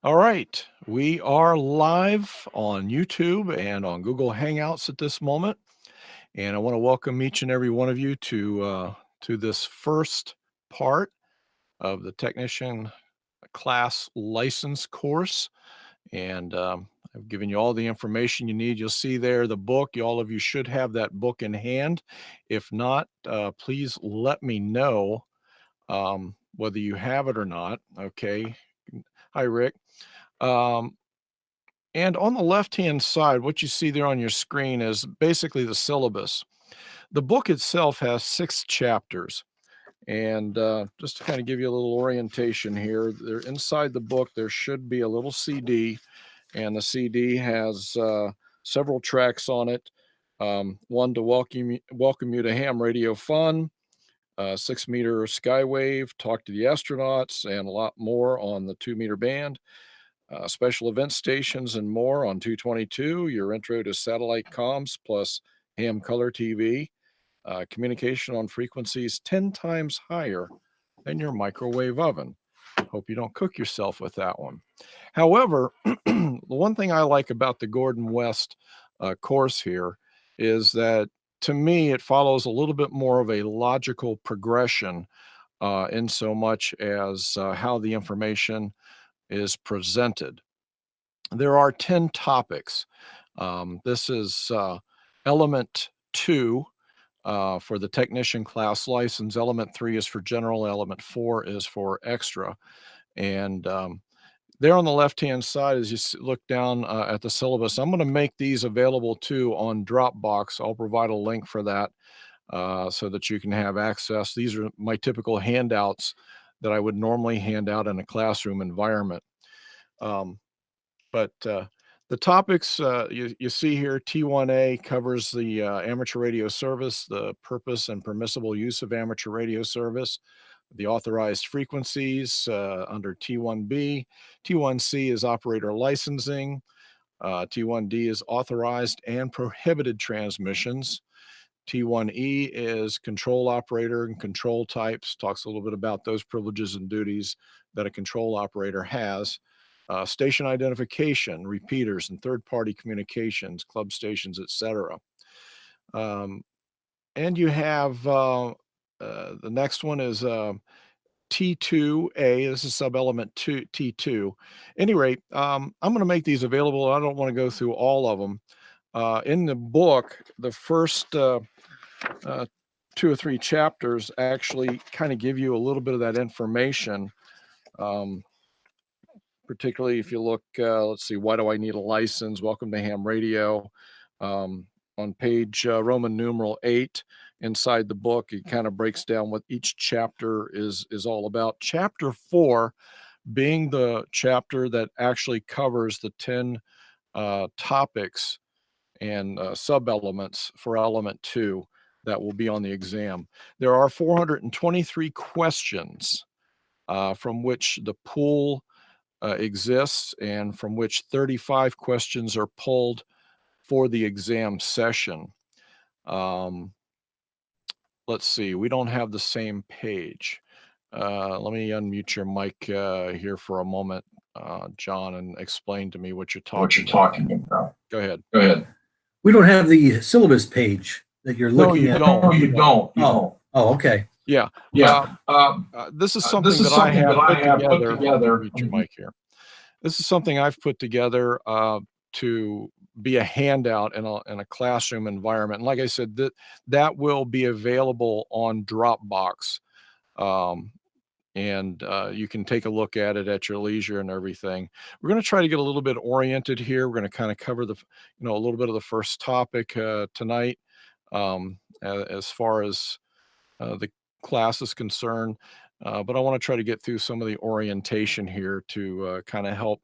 All right, we are live on YouTube and on Google Hangouts at this moment, and I want to welcome each and every one of you to this first part of the technician class license course. And I've given you all the information you need. You'll see there the book. All of you should have that book in hand. If not, please let me know whether you have it or not. Okay. Hi, Rick. Um, And on the left-hand side, what you see there on your screen is basically the syllabus. The book itself has 6 chapters. And just to kind of give you a little orientation here, there inside the book, there should be a little CD, and the CD has several tracks on it. One to welcome you to ham radio fun, 6-meter skywave, talk to the astronauts, and a lot more on the 2-meter band. Special event stations and more on 222, your intro to satellite comms plus ham color TV, communication on frequencies 10 times higher than your microwave oven. Hope you don't cook yourself with that one. However, the one thing I like about the Gordon West course here is that to me, it follows a little bit more of a logical progression in so much as how the information is presented. There are 10 topics. This is element 2 for the technician class license. Element 3 is for general. Element 4 is for extra. And there on the left-hand side, as you look down at the syllabus, I'm going to make these available too on Dropbox. I'll provide a link for that so that you can have access. These are my typical handouts that I would normally hand out in a classroom environment. But the topics you see here, T1A covers the amateur radio service, the purpose and permissible use of amateur radio service, the authorized frequencies under T1B. T1C is operator licensing. T1D is authorized and prohibited transmissions. T1E is control operator and control types, talks a little bit about those privileges and duties that a control operator has. Station identification, repeaters, and third-party communications, club stations, etc. And you have the next one is T2A. This is sub-element T2. Any rate, I'm going to make these available. I don't want to go through all of them. In the book, the first 2 or 3 chapters actually kind of give you a little bit of that information. Particularly if you look, let's see, why do I need a license? Welcome to ham radio. On page Roman numeral 8 inside the book, it kind of breaks down what each chapter is all about. Chapter 4 being the chapter that actually covers the 10 topics and sub-elements for element 2 that will be on the exam. There are 423 questions from which the pool exists and from which 35 questions are pulled for the exam session. Let's see, we don't have the same page. Let me unmute your mic here for a moment, John, and explain to me what you're talking about. Go ahead. We don't have the syllabus page that you're looking at. No, you don't. Oh, okay. Yeah. This is something that I have put together. Mute your mic here. This is something I've put together to be a handout in a classroom environment. And like I said, that will be available on Dropbox. And you can take a look at it at your leisure and everything. We're going to try to get a little bit oriented here. We're going to kind of cover a little bit of the first topic tonight as far as the class is concerned. But I want to try to get through some of the orientation here to kind of help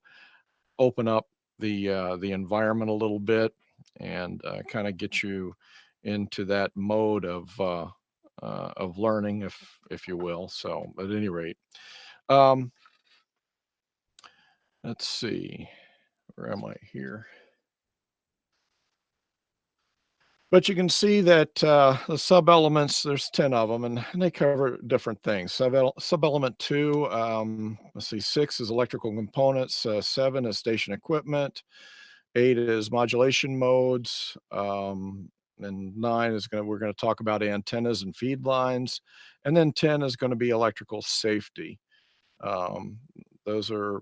open up the environment a little bit and kind of get you into that mode of learning, if you will. So at any rate, let's see, where am I here? But you can see that the sub-elements, there's 10 of them, and they cover different things. Sub-element 2, let's see, 6 is electrical components, 7 is station equipment, 8 is modulation modes, and 9 is we're gonna talk about antennas and feed lines, and then 10 is gonna be electrical safety. Um, those are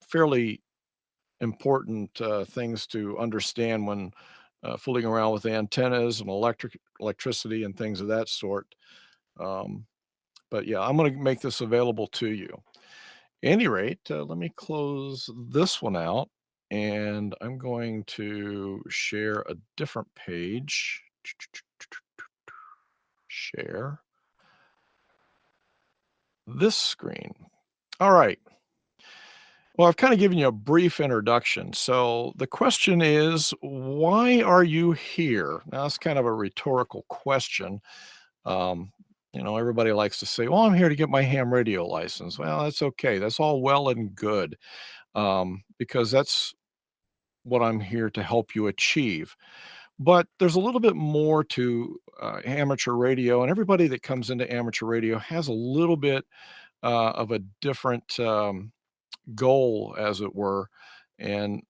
fairly important things to understand when fooling around with antennas and electricity and things of that sort. Um, but yeah, I'm going to make this available to you. Any rate, let me close this one out, and I'm going to share a different page. Share this screen. All right. Well, I've kind of given you a brief introduction. So the question is, why are you here? Now, that's kind of a rhetorical question. Um, everybody likes to say, well, I'm here to get my ham radio license. Well, that's okay. That's all well and good, because that's what I'm here to help you achieve. But there's a little bit more to amateur radio, and everybody that comes into amateur radio has a little bit of a different goal, as it were. And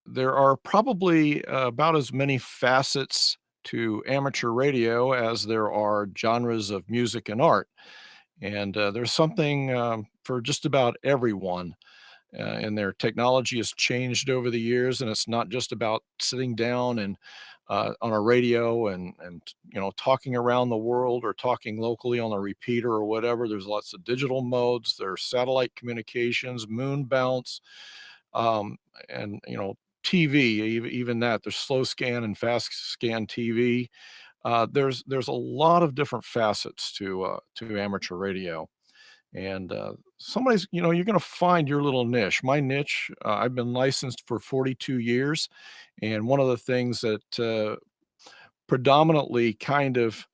there are probably about as many facets to amateur radio as there are genres of music and art. And there's something for just about everyone. And their technology has changed over the years, and it's not just about sitting down and on a radio and talking around the world or talking locally on a repeater or whatever. There's lots of digital modes. There's satellite communications, moon bounce, and TV. Even that. There's slow scan and fast scan TV. There's a lot of different facets to amateur radio, and you're going to find your little niche. My niche, I've been licensed for 42 years, and one of the things that predominantly kind of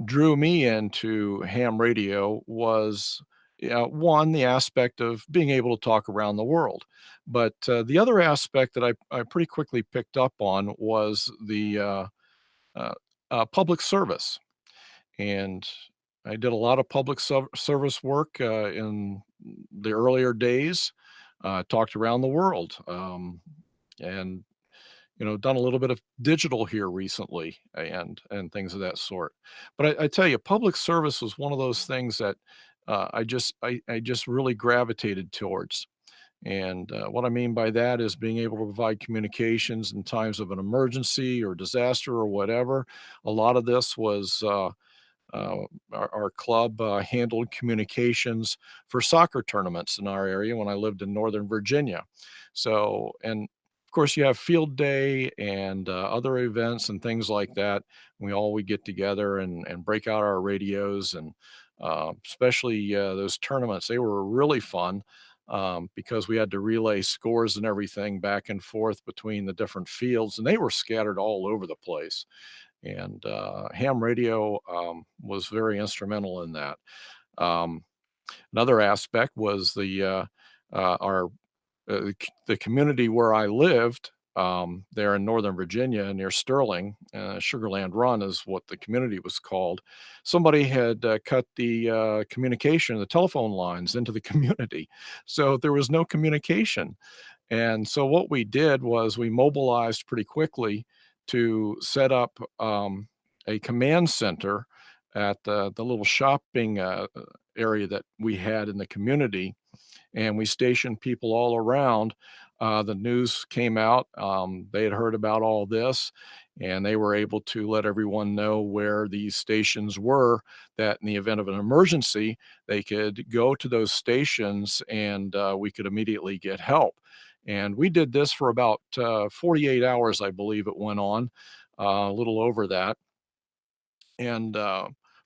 drew me into ham radio was, one, the aspect of being able to talk around the world. But the other aspect that I pretty quickly picked up on was the uh, public service. And I did a lot of public service work in the earlier days, talked around the world, and done a little bit of digital here recently and things of that sort. But I tell you, public service was one of those things that I just really gravitated towards. And what I mean by that is being able to provide communications in times of an emergency or disaster or whatever. A lot of this was uh, our club handled communications for soccer tournaments in our area when I lived in Northern Virginia. So, and of course, you have field day and other events and things like that. We get together and break out our radios, and especially those tournaments. They were really fun because we had to relay scores and everything back and forth between the different fields, and they were scattered all over the place. And ham radio was very instrumental in that. Um, Another aspect was our the community where I lived there in Northern Virginia near Sterling. Sugarland Run is what the community was called. Somebody had cut the communication, the telephone lines into the community, so there was no communication. And so what we did was we mobilized pretty quickly to set up a command center at the little shopping area that we had in the community, and we stationed people all around. The news came out. They had heard about all this, and they were able to let everyone know where these stations were, that in the event of an emergency, they could go to those stations and we could immediately get help. And we did this for about 48 hours, I believe it went on, a little over that. And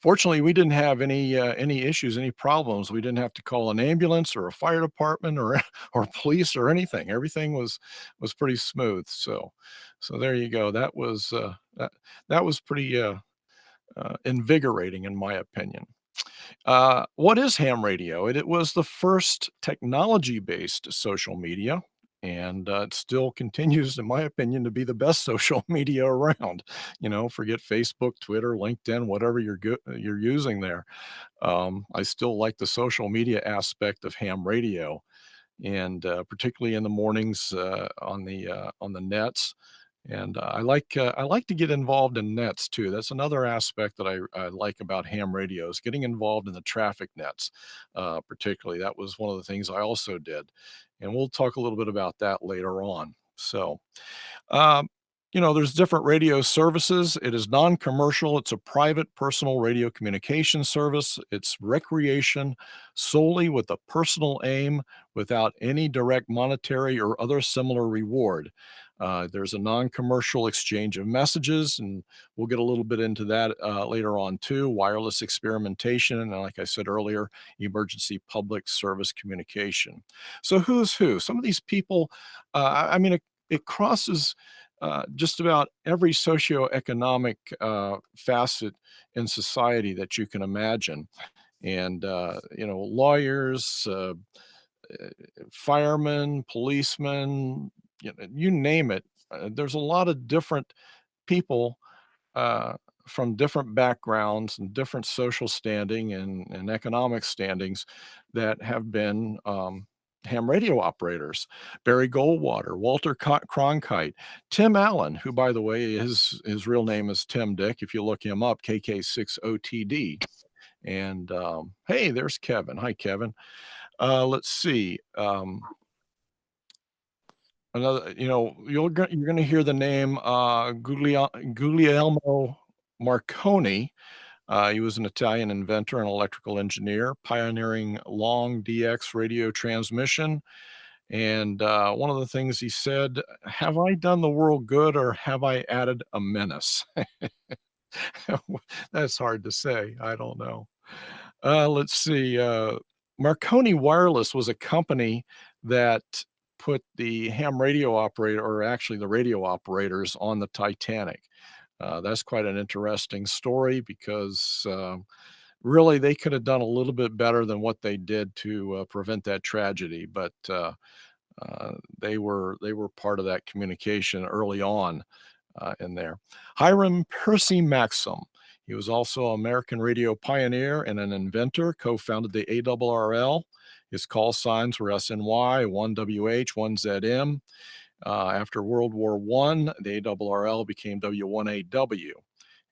fortunately, we didn't have any issues, any problems. We didn't have to call an ambulance or a fire department or or police or anything. Everything was pretty smooth. So there you go. That was pretty invigorating, in my opinion. What is ham radio? It was the first technology-based social media, and it still continues, in my opinion, to be the best social media around. Forget Facebook, Twitter, LinkedIn, whatever you're using there. I still like the social media aspect of ham radio, and particularly in the mornings on the nets. And I like to get involved in nets too. That's another aspect that I like about ham radios, getting involved in the traffic nets, particularly. That was one of the things I also did, and we'll talk a little bit about that later on. So, um, there's different radio services. It is non-commercial. It's a private personal radio communication service. It's recreation solely with a personal aim without any direct monetary or other similar reward. There's a non-commercial exchange of messages, and we'll get a little bit into that later on too. Wireless experimentation, and like I said earlier, emergency public service communication. So who's who? Some of these people, I mean, it crosses just about every socioeconomic facet in society that you can imagine. And, lawyers, firemen, policemen, you name it. There's a lot of different people uh, from different backgrounds and different social standing and economic standings that have been ham radio operators. Barry Goldwater, Walter Cronkite, Tim Allen, who, by the way, his real name is Tim Dick. If you look him up, KK6OTD. And hey, there's Kevin. Hi, Kevin. Let's see. Another, you're gonna hear the name, Guglielmo Marconi. He was an Italian inventor and electrical engineer, pioneering long DX radio transmission. And one of the things he said, "Have I done the world good or have I added a menace?" That's hard to say. I don't know. Let's see. Marconi Wireless was a company that put the ham radio operator, or actually the radio operators, on the Titanic. That's quite an interesting story because really they could have done a little bit better than what they did to prevent that tragedy. But they were part of that communication early on in there. Hiram Percy Maxim. He was also an American radio pioneer and an inventor, co-founded the ARRL. His call signs were SNY, 1WH, 1ZM. After World War I, the ARRL became W1AW,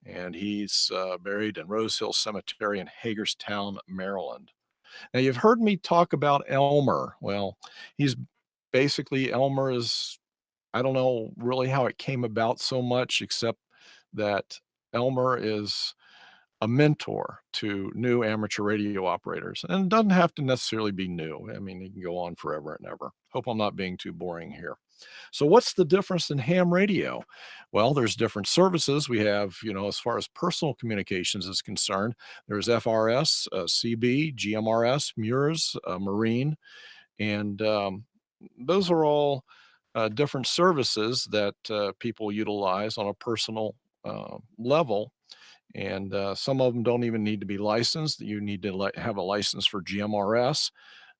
and he's buried in Rose Hill Cemetery in Hagerstown, Maryland. Now, you've heard me talk about Elmer. Well, he's Elmer is, I don't know really how it came about so much, except that Elmer is a mentor to new amateur radio operators. And it doesn't have to necessarily be new. I mean, it can go on forever and ever. Hope I'm not being too boring here. So what's the difference in ham radio? Well, there's different services. We have, as far as personal communications is concerned, there's FRS, CB, GMRS, MURS, Marine, and those are all different services that people utilize on a personal level. And some of them don't even need to be licensed. You need to have a license for GMRS.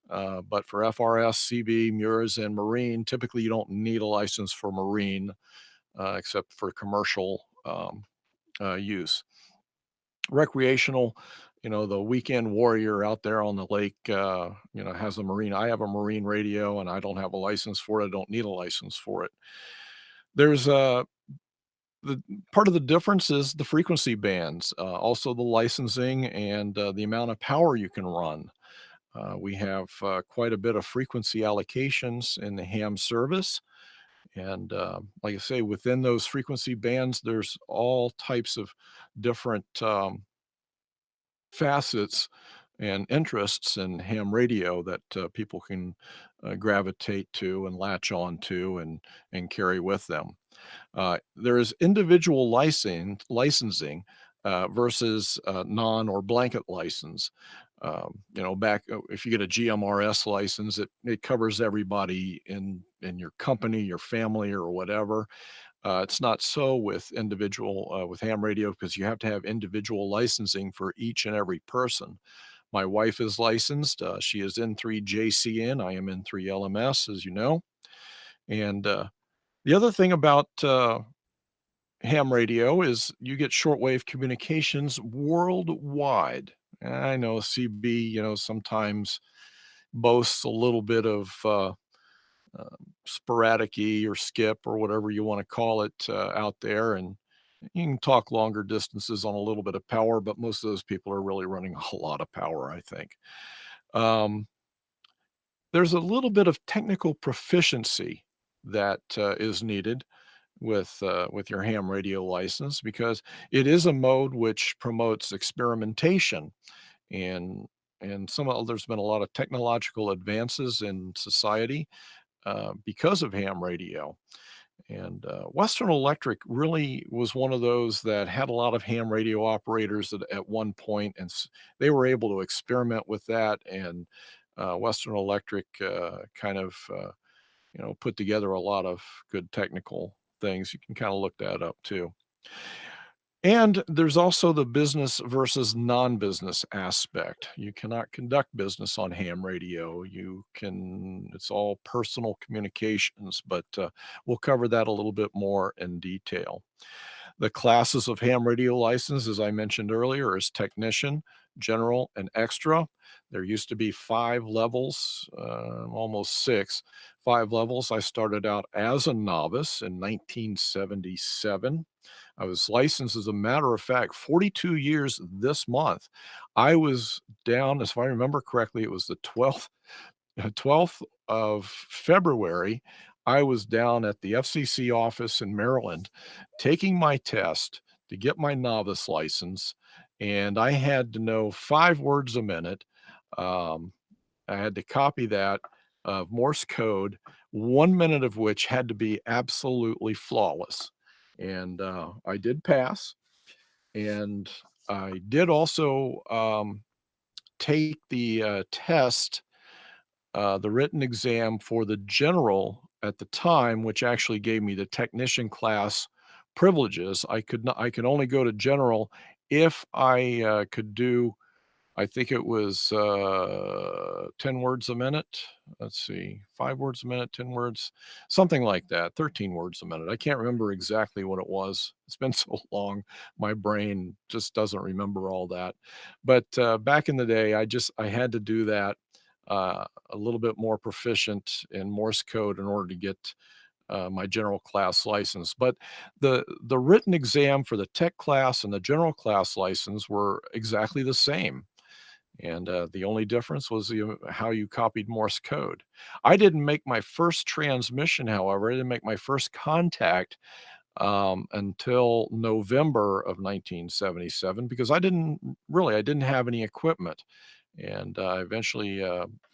But for FRS, CB, MURS, and Marine, typically you don't need a license for Marine except for commercial use. Recreational, the weekend warrior out there on the lake, has a Marine. I have a Marine radio and I don't have a license for it. I don't need a license for it. There's the part of the difference is the frequency bands, also the licensing and the amount of power you can run. We have quite a bit of frequency allocations in the ham service. And like I say, within those frequency bands, there's all types of different facets and interests in ham radio that people can gravitate to and latch on to and carry with them. There is individual licensing versus non or blanket license. If you get a GMRS license, it covers everybody in your company, your family, or whatever. It's not so with with ham radio because you have to have individual licensing for each and every person. My wife is licensed. She is N3 JCN. I am N3 LMS, as you know. And the other thing about ham radio is you get shortwave communications worldwide. And I know CB, sometimes boasts a little bit of sporadic E or skip or whatever you want to call it out there. And you can talk longer distances on a little bit of power, but most of those people are really running a lot of power, I think. Um, there's a little bit of technical proficiency that is needed with your ham radio license because it is a mode which promotes experimentation and there's been a lot of technological advances in society because of ham radio. And Western Electric really was one of those that had a lot of ham radio operators at one point, and they were able to experiment with that. And Western Electric kind of put together a lot of good technical things. You can kind of look that up too. And there's also the business versus non-business aspect. You cannot conduct business on ham radio. It's all personal communications, but we'll cover that a little bit more in detail. The classes of ham radio license, as I mentioned earlier, is technician, general, and extra. There used to be 5 levels, almost 6, 5 levels. I started out as a novice in 1977. I was licensed, as a matter of fact, 42 years this month. I was down, if I remember correctly, it was the 12th of February. I was down at the FCC office in Maryland taking my test to get my novice license, and I had to know 5 words a minute. Um, I had to copy that of Morse code, 1 minute of which had to be absolutely flawless. And I did pass, and I did also take the test, the written exam for the general at the time, which actually gave me the technician class privileges. I could only go to general if I could do, I think it was 10 words a minute. Let's see, 5 words a minute, 10 words, something like that, 13 words a minute. I can't remember exactly what it was. It's been so long. My brain just doesn't remember all that. But back in the day, I had to do that a little bit more proficient in Morse code in order to get my general class license. But the written exam for the tech class and the general class license were exactly the same. And the only difference was how you copied Morse code. I didn't make my first transmission, however. I didn't make my first contact until November of 1977 because I didn't have any equipment. And I eventually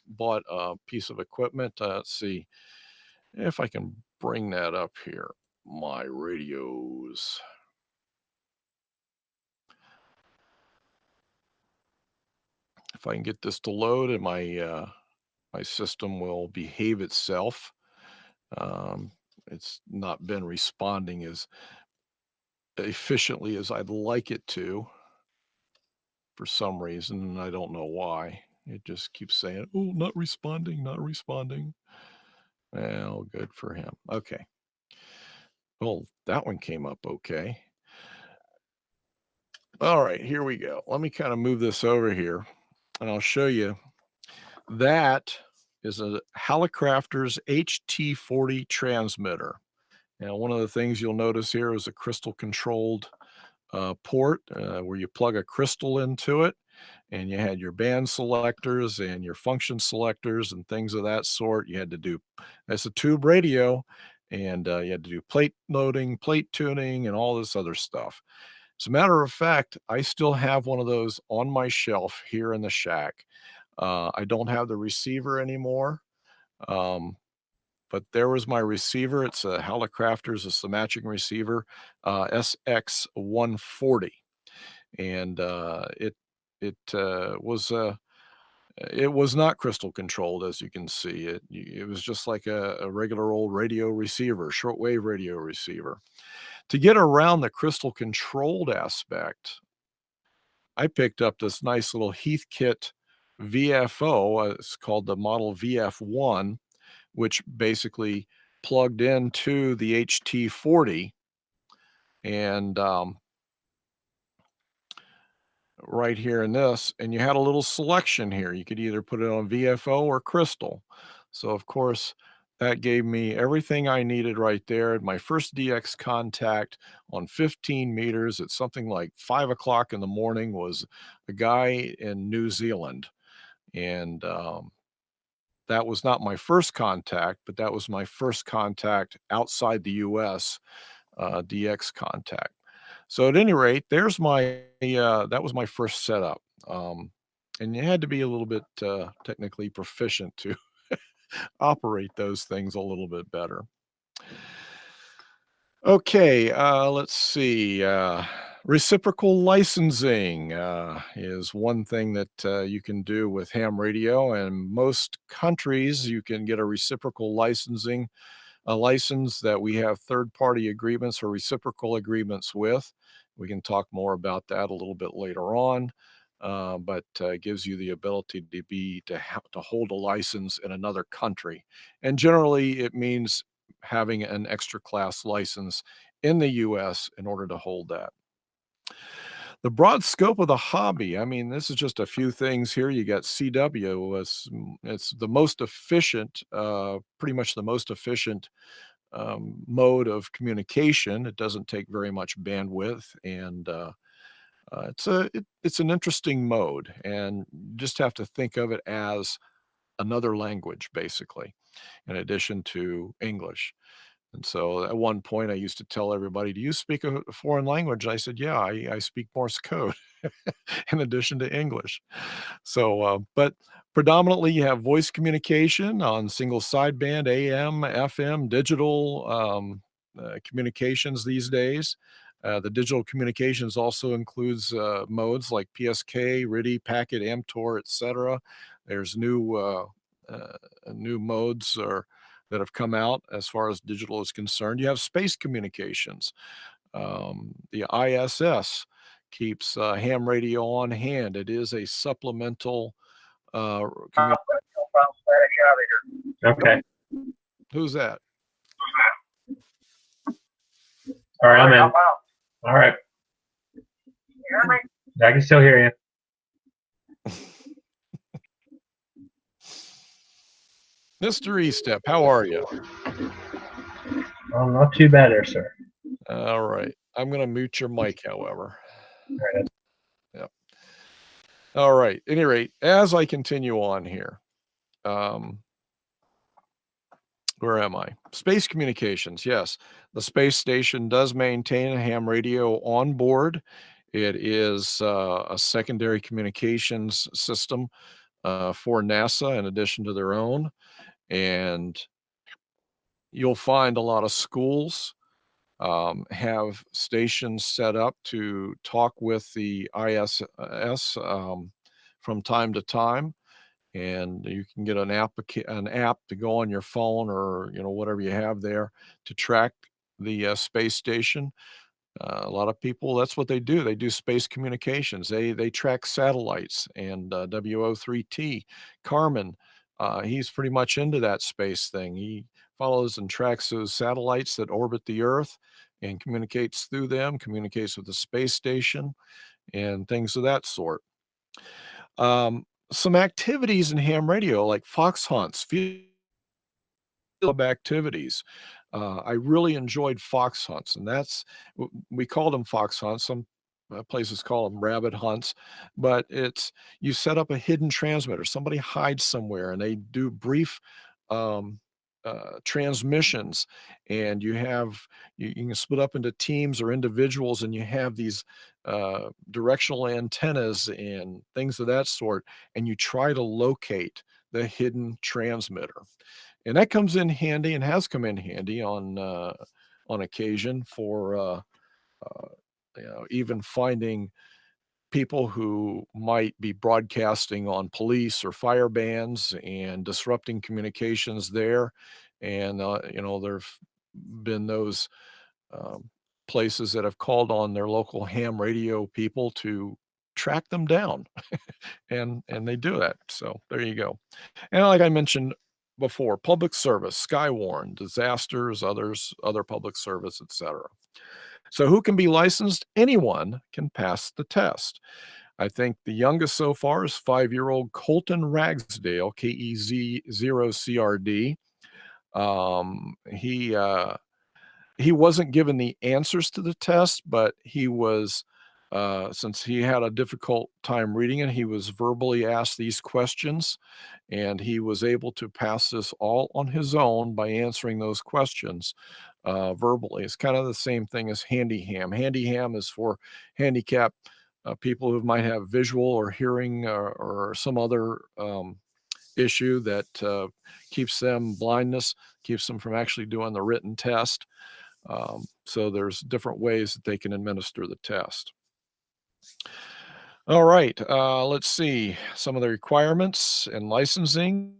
bought a piece of equipment. Let's see if I can bring that up here. My radios. If I can get this to load and my system will behave itself. Um, it's not been responding as efficiently as I'd like it to for some reason, and I don't know why. It just keeps saying, "Oh, not responding, not responding." Well, good for him. Okay. Well, that one came up okay. All right, here we go. Let me kind of move this over here, and I'll show you. That is a Hallicrafters HT40 transmitter. Now, one of the things you'll notice here is a crystal controlled port where you plug a crystal into it, and you had your band selectors and your function selectors and things of that sort. You had to do, that's a tube radio, and you had to do plate loading, plate tuning, and all this other stuff. As a matter of fact, I still have one of those on my shelf here in the shack. I don't have the receiver anymore. Um, but there was my receiver. It's a Hallicrafters, it's the matching receiver, SX140, and it was not crystal controlled, as you can see. It was just like a regular old radio receiver, shortwave radio receiver. To get around the crystal controlled aspect, I picked up this nice little Heathkit VFO. It's called the model VF1, which basically plugged into the HT40, and right here in this, and you had a little selection here. You could either put it on VFO or crystal. So of course, that gave me everything I needed right there. My first DX contact on 15 meters at something like 5 o'clock in the morning was a guy in New Zealand. And that was not my first contact, but that was my first contact outside the US, DX contact. So at any rate, there's my that was my first setup. And you had to be a little bit technically proficient to operate those things a little bit better. Okay, let's see. Reciprocal licensing is one thing that you can do with ham radio, and most countries you can get a reciprocal licensing a license that we have third-party agreements or reciprocal agreements with. We can talk more about that a little bit later on, but it gives you the ability to hold a license in another country, and generally it means having an extra class license in the U.S. in order to hold that. The broad scope of the hobby, I mean, this is just a few things here. You got CW, it's the most efficient, pretty much the most efficient mode of communication. It doesn't take very much bandwidth, and it's an interesting mode, and you just have to think of it as another language, basically, in addition to English. And so at one point, I used to tell everybody, "Do you speak a foreign language?" I said, "Yeah, I speak Morse code in addition to English." So, but predominantly you have voice communication on single sideband, AM, FM, digital communications these days. The digital communications also includes modes like PSK, RIDI, Packet, MTOR, etc. There's uh, new modes that have come out as far as digital is concerned. You have space communications. The ISS keeps ham radio on hand. It is a supplemental commu Okay. Who's that? All right, I'm in. All right. I can still hear you. Mr. Estep, how are you? Not too bad there, sir. All right. I'm gonna mute your mic, however. All right. Yep. All right. Any rate, as I continue on here, um, where am I? Space communications. Yes, the space station does maintain a ham radio on board. It is a secondary communications system for NASA in addition to their own. And you'll find a lot of schools have stations set up to talk with the ISS from time to time, and you can get an app to go on your phone or whatever you have there to track the space station. A lot of people, that's what they do. They do space communications. They track satellites, and WO3T, Carmen, he's pretty much into that space thing. He follows and tracks those satellites that orbit the Earth and communicates through them, communicates with the space station, and things of that sort. Some activities in ham radio, like fox hunts, field activities. I really enjoyed fox hunts, and we called them fox hunts. Some places call them rabbit hunts, but it's you set up a hidden transmitter. Somebody hides somewhere, and they do brief um, transmissions, and you can split up into teams or individuals, and you have these directional antennas and things of that sort, and you try to locate the hidden transmitter. And that comes in handy and has come in handy on occasion for uh, even finding people who might be broadcasting on police or fire bans and disrupting communications there. And there've been those um, places that have called on their local ham radio people to track them down, and they do that. So there you go. And like I mentioned before: public service, Skywarn, disasters, other public service, etc. So who can be licensed? Anyone can pass the test. I think the youngest so far is 5-year-old Colton Ragsdale, KEZ0CRD. He wasn't given the answers to the test, but he was, since he had a difficult time reading it, he was verbally asked these questions, and he was able to pass this all on his own by answering those questions verbally. It's kind of the same thing as Handyham. Handyham is for handicapped people who might have visual or hearing or some other issue that keeps them blindness, keeps them from actually doing the written test. So there's different ways that they can administer the test. All right, let's see some of the requirements and licensing.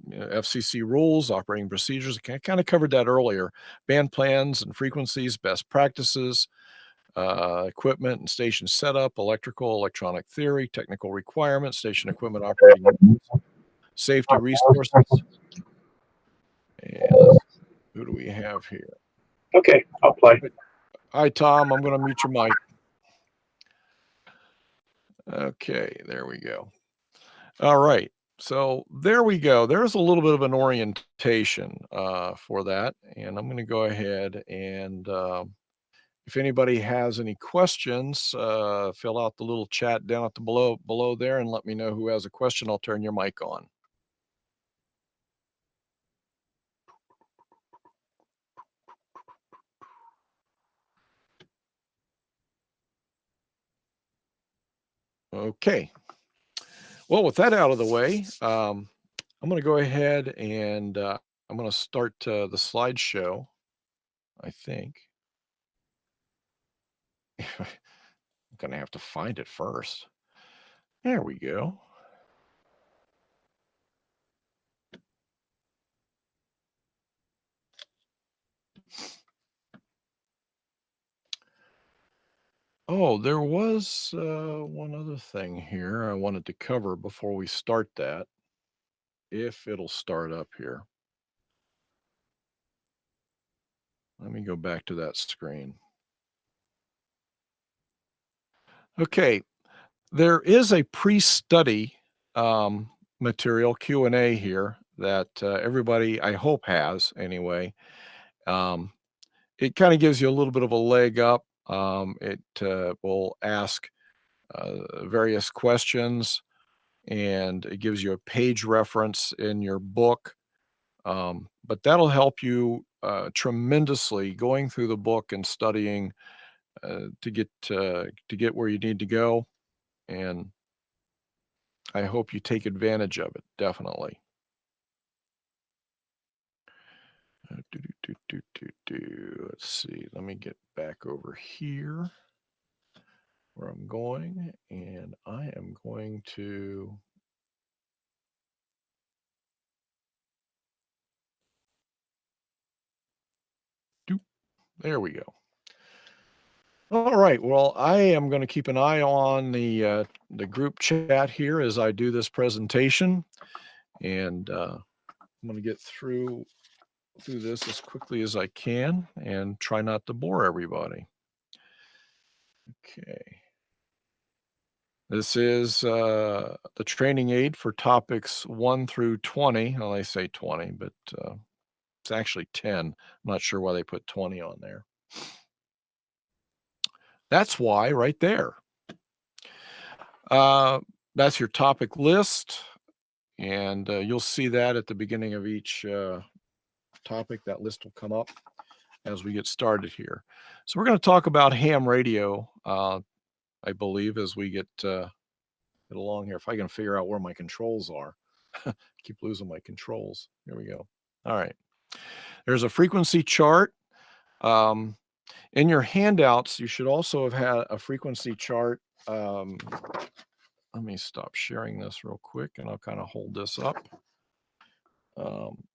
FCC rules, operating procedures. I kind of covered that earlier. Band plans and frequencies, best practices, equipment and station setup, electrical, electronic theory, technical requirements, station equipment operating rules, safety resources. And who do we have here? Okay, I'll play. Hi, Tom. I'm going to mute your mic. Okay, there we go. All right. So there we go. There's a little bit of an orientation for that. And I'm going to go ahead and if anybody has any questions, fill out the little chat down at the below there and let me know who has a question. I'll turn your mic on. Okay. Well, with that out of the way, I'm going to go ahead and I'm going to start the slideshow, I think. I'm going to have to find it first. There we go. Oh, there was one other thing here I wanted to cover before we start that, if it'll start up here. Let me go back to that screen. Okay, there is a pre-study material Q&A here that everybody, I hope, has anyway. It kind of gives you a little bit of a leg up. It will ask various questions, and it gives you a page reference in your book. But that'll help you tremendously going through the book and studying to get where you need to go. And I hope you take advantage of it, definitely. Let's see, let me get back over here where I'm going, and I am going to there we go. All right. Well, I am going to keep an eye on the group chat here as I do this presentation, and I'm going to get through this as quickly as I can and try not to bore everybody. Okay. This is the training aid for topics 1 through 20. Well, they say 20, but it's actually 10. I'm not sure why they put 20 on there. That's why right there. That's your topic list, and you'll see that at the beginning of each topic. That list will come up as we get started here. So we're going to talk about ham radio, I believe, as we get along here. If I can figure out where my controls are. Keep losing my controls. Here we go. All right. There's a frequency chart. In your handouts, you should also have had a frequency chart. Let me stop sharing this real quick, and I'll kind of hold this up.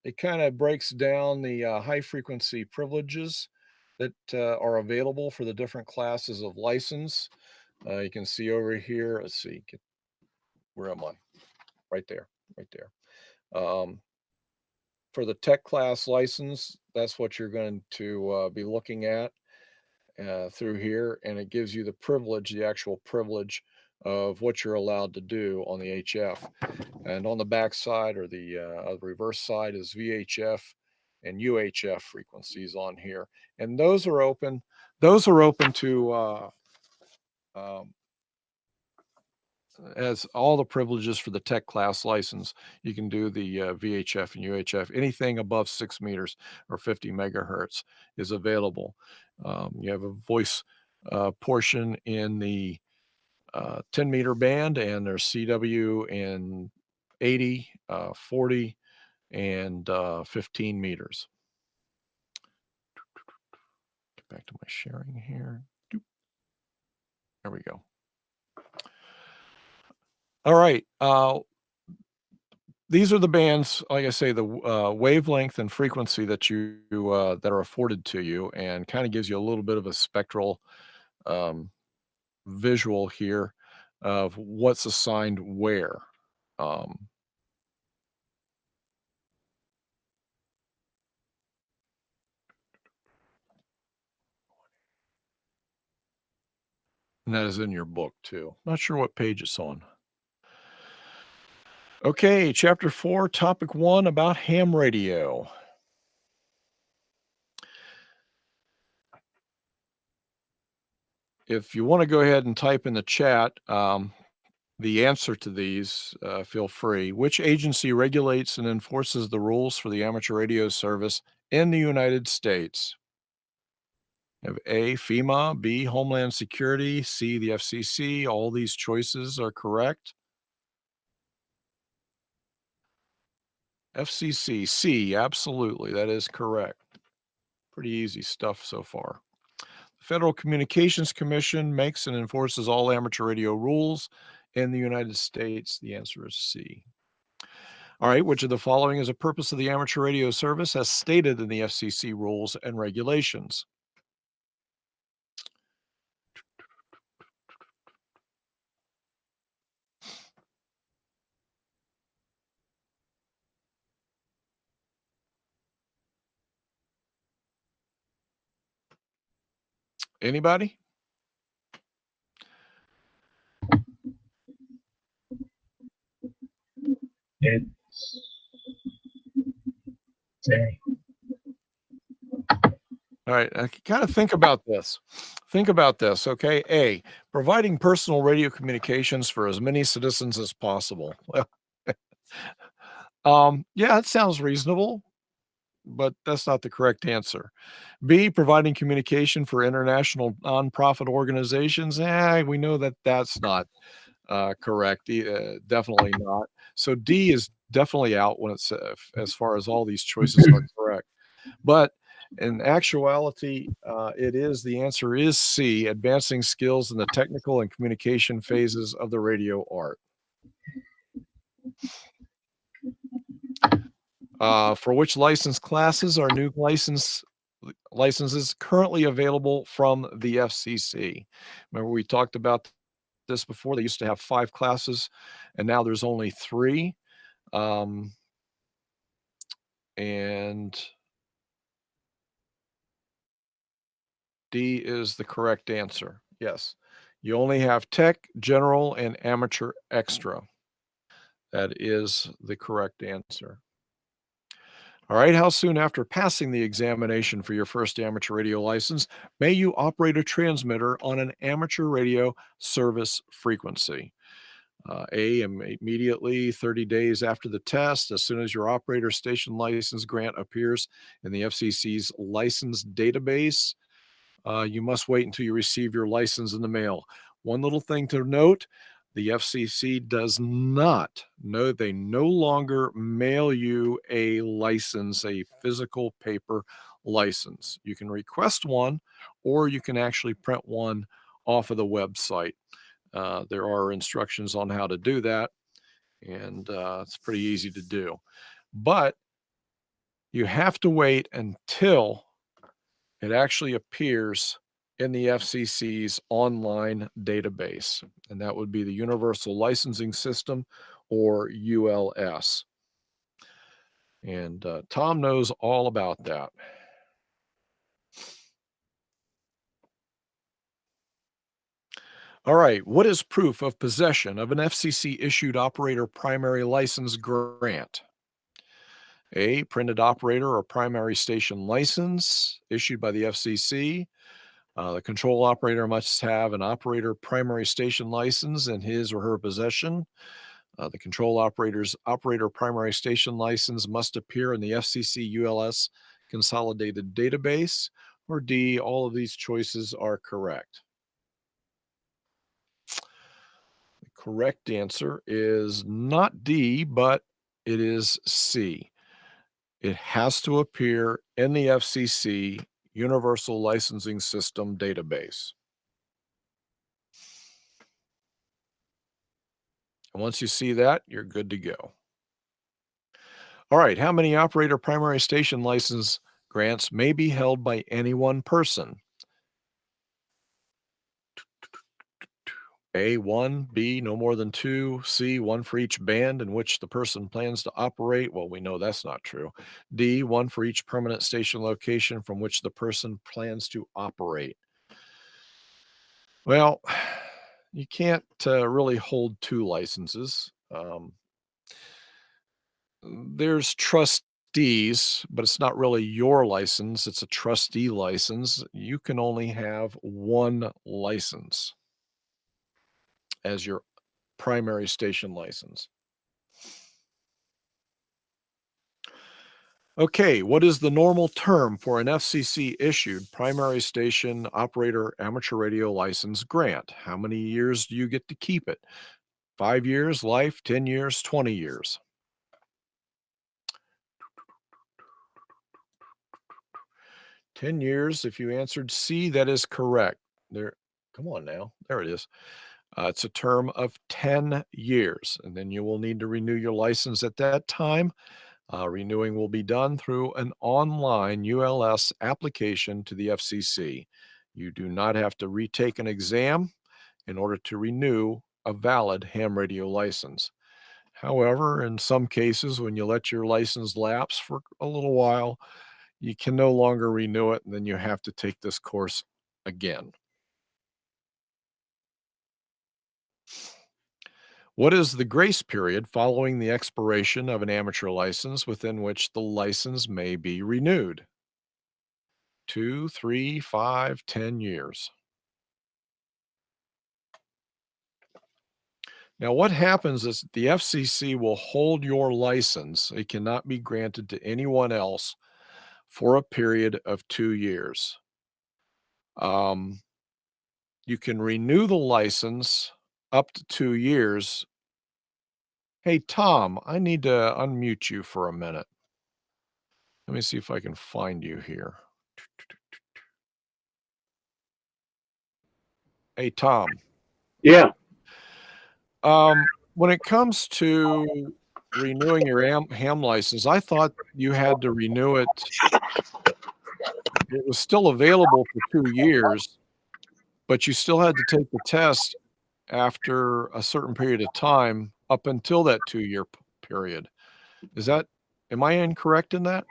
It kind of breaks down the high frequency privileges that are available for the different classes of license. You can see over here, let's see, where am I? Right there, right there. for the tech class license, that's what you're going to be looking at through here, and it gives you the privilege, the actual privilege of what you're allowed to do on the HF. And on the back side, or the reverse side, is VHF and UHF frequencies on here, and those are open. Those are open to as all the privileges for the tech class license. You can do the VHF and UHF. Anything above 6 meters or 50 megahertz is available. You have a voice portion in the 10 meter band, and there's CW in 80, 40, and 15 meters. Get back to my sharing here. There we go. All right. These are the bands, like I say, the wavelength and frequency that you that are afforded to you, and kind of gives you a little bit of a spectral visual here of what's assigned where. Um, and that is in your book too. Not sure what page it's on. Okay, chapter 4, topic 1, about ham radio. If you want to go ahead and type in the chat the answer to these, feel free. Which agency regulates and enforces the rules for the amateur radio service in the United States? You have A, FEMA, B, Homeland Security, C, the FCC. All these choices are correct. FCC, C, absolutely, that is correct. Pretty easy stuff so far. The Federal Communications Commission makes and enforces all amateur radio rules in the United States. The answer is C. All right, which of the following is a purpose of the amateur radio service as stated in the FCC rules and regulations? Anybody? It's A. All right, kind of think about this. Think about this, okay? A, providing personal radio communications for as many citizens as possible. Well, yeah, it sounds reasonable, but that's not the correct answer. B, providing communication for international nonprofit organizations. We know that that's not correct. Definitely not. So D is definitely out when it's as far as all these choices are correct. But in actuality, the answer is C, advancing skills in the technical and communication phases of the radio art. For which license classes are new licenses currently available from the FCC? Remember, we talked about this before. They used to have 5 classes, and now there's only 3. And D is the correct answer. Yes. You only have tech, general, and amateur extra. That is the correct answer. All right. How soon after passing the examination for your first amateur radio license may you operate a transmitter on an amateur radio service frequency? A, immediately 30 days after the test, as soon as your operator station license grant appears in the FCC's license database. You must wait until you receive your license in the mail. One little thing to note, the FCC does not know, they no longer mail you a license, a physical paper license. You can request one, or you can actually print one off of the website. There are instructions on how to do that, and it's pretty easy to do. But you have to wait until it actually appears in the FCC's online database, and that would be the Universal Licensing System, or ULS. And Tom knows all about that. All right. What is proof of possession of an FCC issued operator primary license grant? A, printed operator or primary station license issued by the FCC. The control operator must have an operator primary station license in his or her possession. The control operator's operator primary station license must appear in the FCC ULS consolidated database. Or D, all of these choices are correct. The correct answer is not D, but it is C. It has to appear in the FCC Universal Licensing System database. And once you see that, you're good to go. All right, how many operator primary station license grants may be held by any one person? A, 1, B, no more than 2, C, 1 for each band in which the person plans to operate. Well, we know that's not true. D, 1 for each permanent station location from which the person plans to operate. Well, you can't really hold 2 licenses. There's trustees, but it's not really your license. It's a trustee license. You can only have 1 license as your primary station license. Okay, what is the normal term for an FCC issued primary station operator amateur radio license grant? How many years do you get to keep it? 5 years, life, 10 years, 20 years. 10 years. If you answered C, that is correct. There, come on now. There it is. It's a term of 10 years, and then you will need to renew your license at that time. Renewing will be done through an online ULS application to the FCC. You do not have to retake an exam in order to renew a valid ham radio license. However, in some cases, when you let your license lapse for a little while, you can no longer renew it, and then you have to take this course again. What is the grace period following the expiration of an amateur license within which the license may be renewed? 2, 3, 5, 10 years. Now, what happens is the FCC will hold your license. It cannot be granted to anyone else for a period of 2 years. You can renew the license up to 2 years. Hey, Tom, I need to unmute you for a minute. Let me see if I can find you here. Hey, Tom. Yeah. When it comes to renewing your ham license, I thought you had to renew it. It was still available for 2 years, but you still had to take the test after a certain period of time up until that 2-year period. Am I incorrect in that?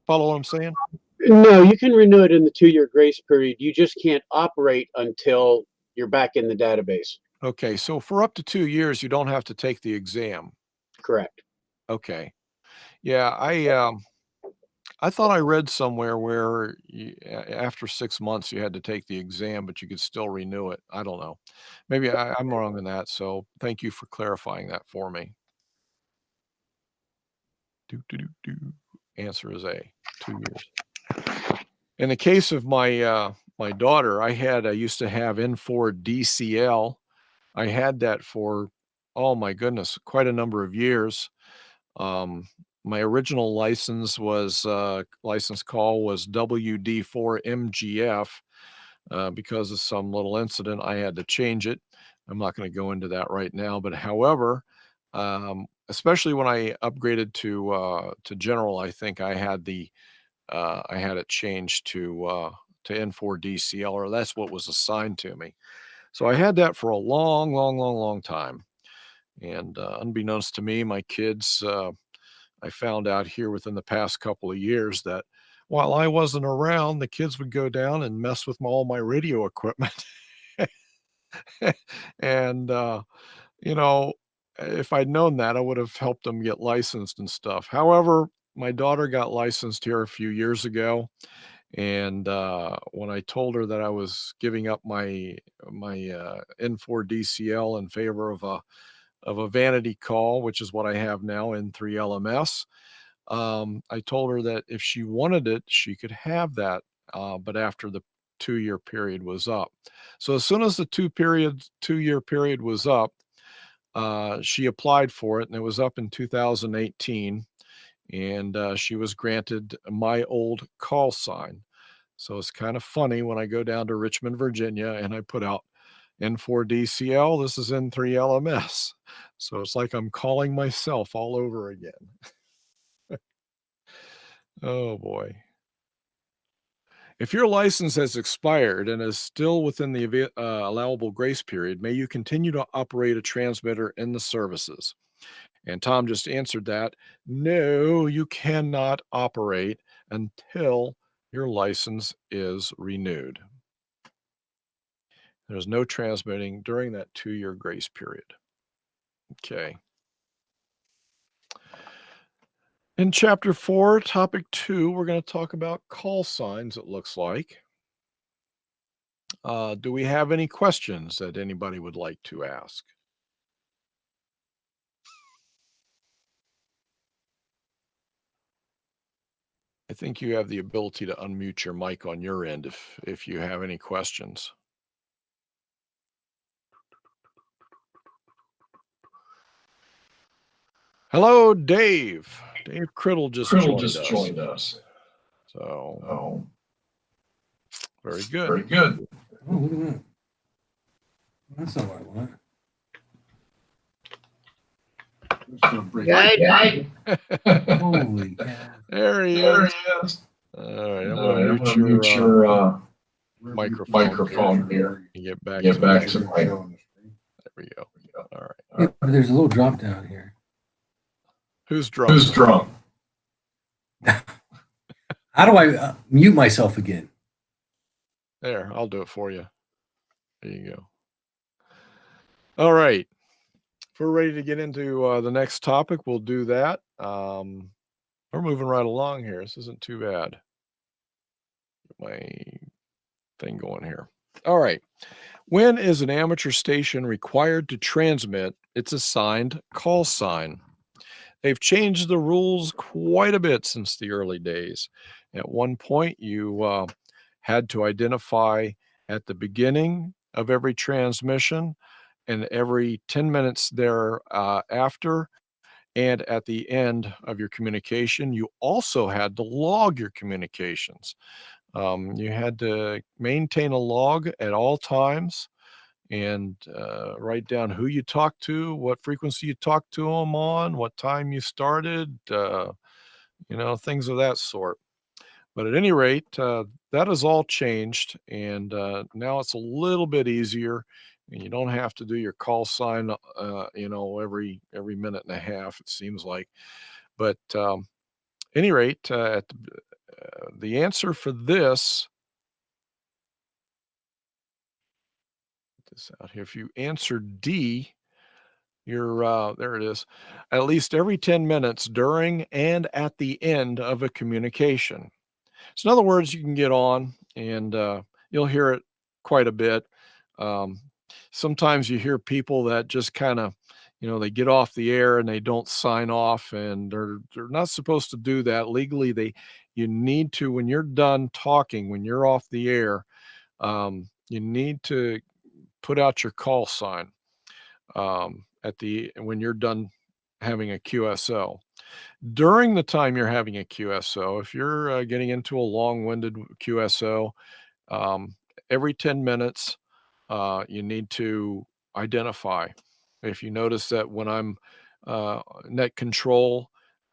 Follow what I'm saying? No, you can renew it in the 2-year grace period. You just can't operate until you're back in the database. Okay, so for up to 2 years, you don't have to take the exam. Correct. Okay. Yeah, I thought I read somewhere where after 6 months you had to take the exam, but you could still renew it. I don't know. Maybe I'm wrong in that. So thank you for clarifying that for me. Answer is A, 2 years. In the case of my daughter, I used to have N4 DCL. I had that for, oh my goodness, quite a number of years. My original license call was WD4MGF. Because of some little incident, I had to change it. I'm not going to go into that right now, but however, especially when I upgraded to general, I think I had it changed to N4 DCL, or that's what was assigned to me. So I had that for a long, long, long, long time. And unbeknownst to me, my kids I found out here within the past couple of years that while I wasn't around, the kids would go down and mess with all my radio equipment. And, you know, if I'd known that, I would have helped them get licensed and stuff. However, my daughter got licensed here a few years ago, and when I told her that I was giving up my N4 DCL in favor of a Vanity call, which is what I have now, N3 LMS, I told her that if she wanted it, she could have that, but after the 2-year period was up. So as soon as the 2-year period was up, she applied for it, and it was up in 2018, and she was granted my old call sign. So it's kind of funny when I go down to Richmond, Virginia, and I put out N4 DCL. This is N3 LMS. So it's like I'm calling myself all over again. Oh boy. If your license has expired and is still within the allowable grace period, may you continue to operate a transmitter in the services? And Tom just answered that. No, you cannot operate until your license is renewed. There's no transmitting during that 2-year grace period. Okay. In chapter 4, topic 2, we're going to talk about call signs, it looks like. Do we have any questions that anybody would like to ask? I think you have the ability to unmute your mic on your end if you have any questions. Hello, Dave. Dave Criddle just joined us. So, very good. Very good. Oh, look at that. That's not what I want. Holy cow. There he is. All right, I'm going to mute your microphone here. You get back to my. There we go. All right. Yeah, but there's a little drop down here. Who's drunk? How do I mute myself again? There, I'll do it for you. There you go. All right. If we're ready to get into the next topic, we'll do that. We're moving right along here. This isn't too bad. Get my thing going here. All right. When is an amateur station required to transmit its assigned call sign? They've changed the rules quite a bit since the early days. At one point, you had to identify at the beginning of every transmission and every 10 minutes thereafter, and at the end of your communication. You also had to log your communications. You had to maintain a log at all times and write down who you talked to, what frequency you talked to them on, what time you started, things of that sort. But at any rate, that has all changed, and now it's a little bit easier, and you don't have to do your call sign, every minute and a half, it seems like. But any rate, the answer for this out here. If you answer D, you're there it is. At least every 10 minutes during and at the end of a communication. So in other words, you can get on and you'll hear it quite a bit. Sometimes you hear people that just kind of, they get off the air and they don't sign off, and they're not supposed to do that legally. You need to, when you're done talking, when you're off the air, you need to put out your call sign when you're done having a QSO. During the time you're having a QSO, if you're getting into a long-winded QSO, every 10 minutes, you need to identify. If you notice that when I'm net control,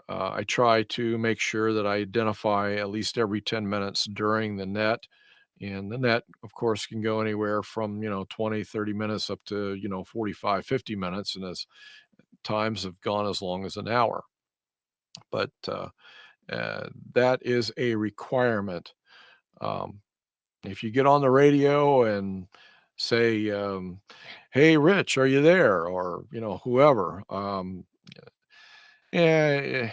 I try to make sure that I identify at least every 10 minets during the net. And the net, of course, can go anywhere from, 20, 30 minutes up to, 45, 50 minutes. And as times have gone as long as an hour. but that is a requirement. Um, if you get on the radio and say, "Hey, Rich, are you there?" or whoever, yeah,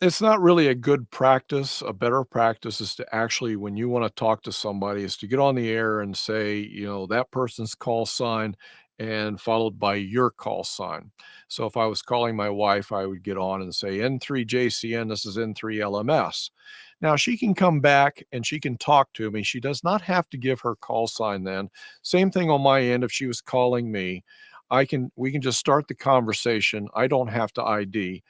it's not really a good practice. A better practice is to actually, when you want to talk to somebody, is to get on the air and say, that person's call sign and followed by your call sign. So if I was calling my wife, I would get on and say N3JCN, this is N3LMS. Now she can come back and she can talk to me. She does not have to give her call sign then. Same thing on my end. If she was calling me, we can just start the conversation. I don't have to ID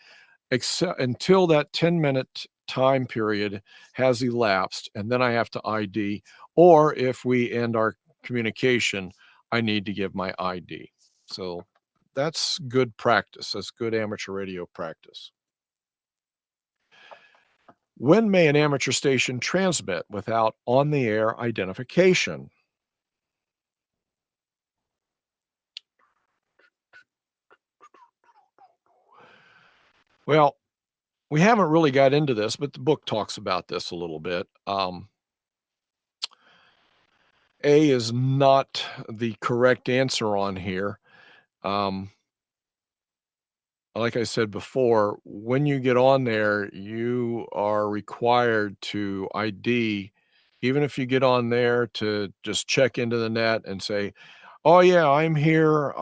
except until that 10-minute time period has elapsed, and then I have to ID, or if we end our communication, I need to give my ID. So that's good practice. That's good amateur radio practice. When may an amateur station transmit without on-the-air identification? Well, we haven't really got into this, but the book talks about this a little bit. A is not the correct answer on here. Um, like I said before, when you get on there, you are required to ID, even if you get on there to just check into the net and say, "Oh yeah, I'm here,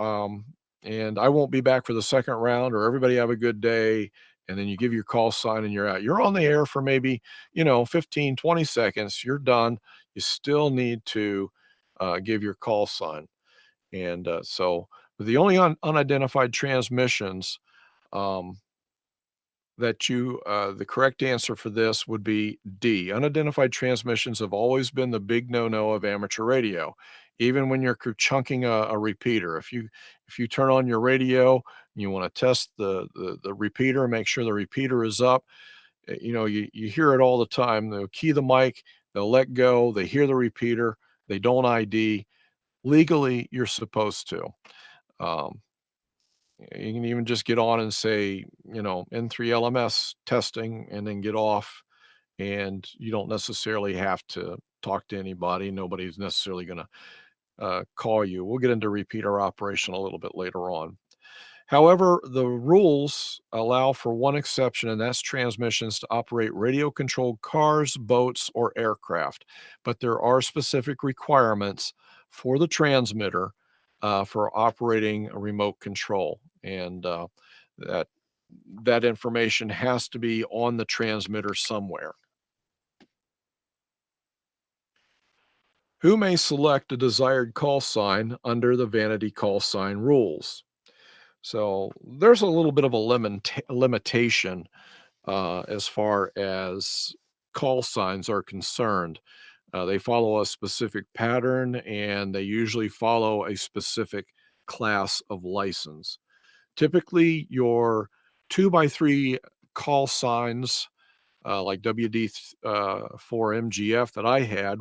and I won't be back for the second round," or "Everybody have a good day," and then you give your call sign and you're out. You're on the air for maybe 15, 20 seconds. You're done. You still need to give your call sign, and so the only unidentified transmissions um, the correct answer for this would be D. Unidentified transmissions have always been the big no-no of amateur radio, even when you're chunking a repeater. If you turn on your radio, you want to test the repeater, make sure the repeater is up. You hear it all the time. They'll key the mic, they'll let go, they hear the repeater, they don't ID. Legally, you're supposed to. Um, you can even just get on and say, N3LMS testing, and then get off. And you don't necessarily have to talk to anybody. Nobody's necessarily going to call you. We'll get into repeater operation a little bit later on. However, the rules allow for one exception, and that's transmissions to operate radio-controlled cars, boats, or aircraft. But there are specific requirements for the transmitter for operating a remote control, and that information has to be on the transmitter somewhere. Who may select a desired call sign under the Vanity call sign rules? So there's a little bit of a limitation as far as call signs are concerned. They follow a specific pattern, and they usually follow a specific class of license. Typically, your 2x3 call signs, like WD4 MGF that I had,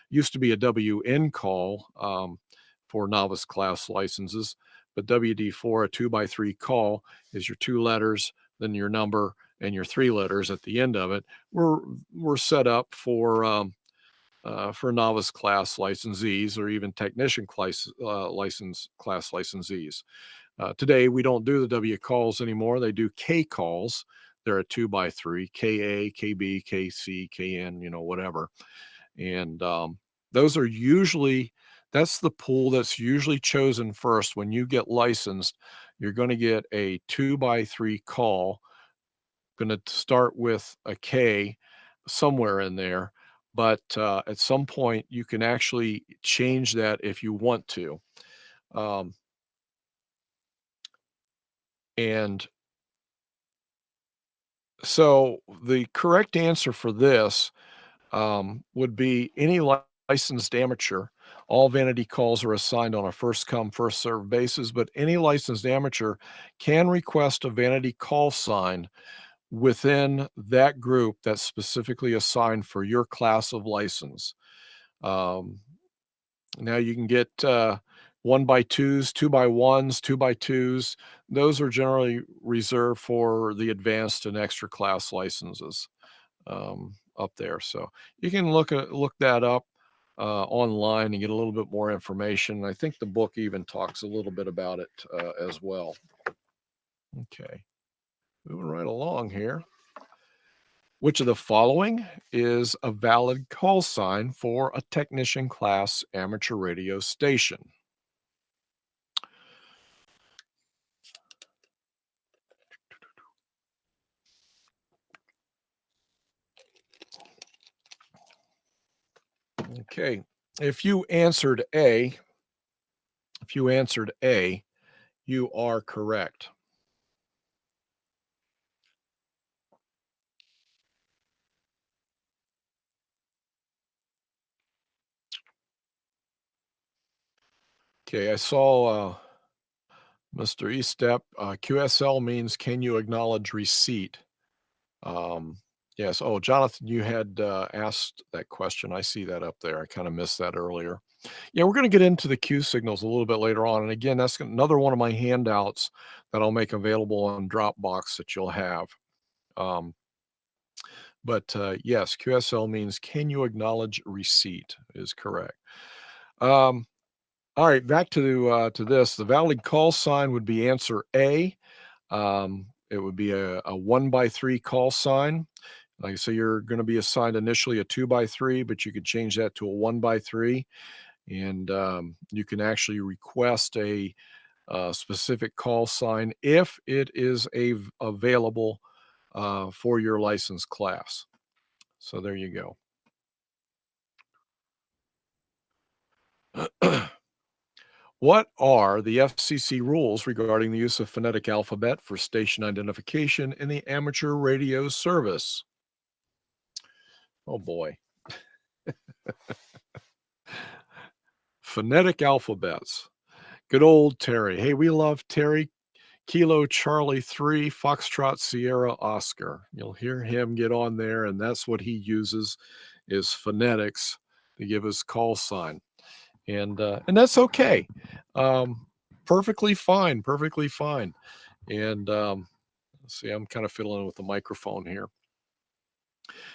used to be a WN call for novice class licenses, but WD4, a 2x3 call, is your 2 letters, then your number, and your 3 letters at the end of it. Were set up for novice class licensees, or even technician class licensees. Today, we don't do the W calls anymore. They do K calls. They're a 2x3, KA, KB, KC, KN, whatever. And those are usually, that's the pool that's usually chosen first. When you get licensed, you're going to get a 2x3 call. Going to start with a K somewhere in there. But at some point, you can actually change that if you want to. And so the correct answer for this would be any licensed amateur. All Vanity calls are assigned on a first come, first served basis, but any licensed amateur can request a Vanity call sign within that group that's specifically assigned for your class of license. Now you can get 1x2s, 2x1s, 2x2s. Those are generally reserved for the advanced and extra class licenses up there. So you can look that up online and get a little bit more information. I think the book even talks a little bit about it as well. Okay, moving right along here. Which of the following is a valid call sign for a technician class amateur radio station? Okay, if you answered A, you are correct. Okay, I saw Mr. Estep, QSL means can you acknowledge receipt? Yes. Oh, Jonathan, you had asked that question. I see that up there. I kind of missed that earlier. Yeah, we're going to get into the Q signals a little bit later on. And again, that's another one of my handouts that I'll make available on Dropbox that you'll have. Yes, QSL means can you acknowledge receipt is correct. All right, back to this. The valid call sign would be answer A. It would be a 1x3 call sign. Like I say, you're going to be assigned initially a 2x3, but you could change that to a 1x3. And you can actually request a specific call sign if it is available for your license class. So there you go. What are the FCC rules regarding the use of phonetic alphabet for station identification in the amateur radio service? Oh boy. Phonetic alphabets. Good old Terry. Hey, we love Terry. Kilo Charlie 3, Foxtrot Sierra Oscar. You'll hear him get on there, and that's what he uses is phonetics to give his call sign. And that's okay. Perfectly fine, perfectly fine. And let's see, I'm kind of fiddling with the microphone here.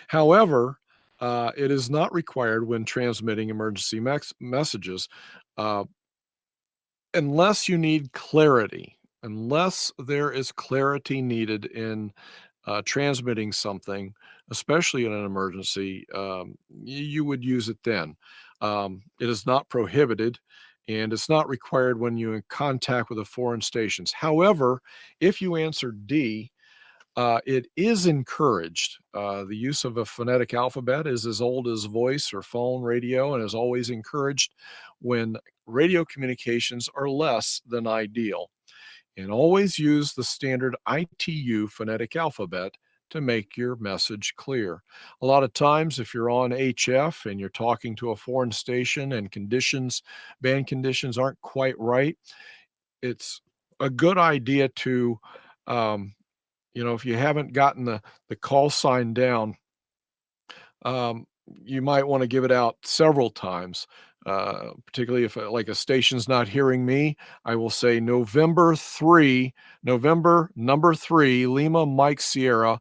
However, it is not required when transmitting emergency messages unless you need clarity, unless there is clarity needed in transmitting something, especially in an emergency, you would use it then. It is not prohibited and it's not required when you're in contact with the foreign stations. However, if you answer D, it is encouraged. The use of a phonetic alphabet is as old as voice or phone radio and is always encouraged when radio communications are less than ideal. And always use the standard ITU phonetic alphabet to make your message clear. A lot of times, if you're on HF and you're talking to a foreign station and band conditions aren't quite right, it's a good idea to if you haven't gotten the call sign down, you might want to give it out several times, particularly if like a station's not hearing me. I will say November number 3, Lima Mike Sierra,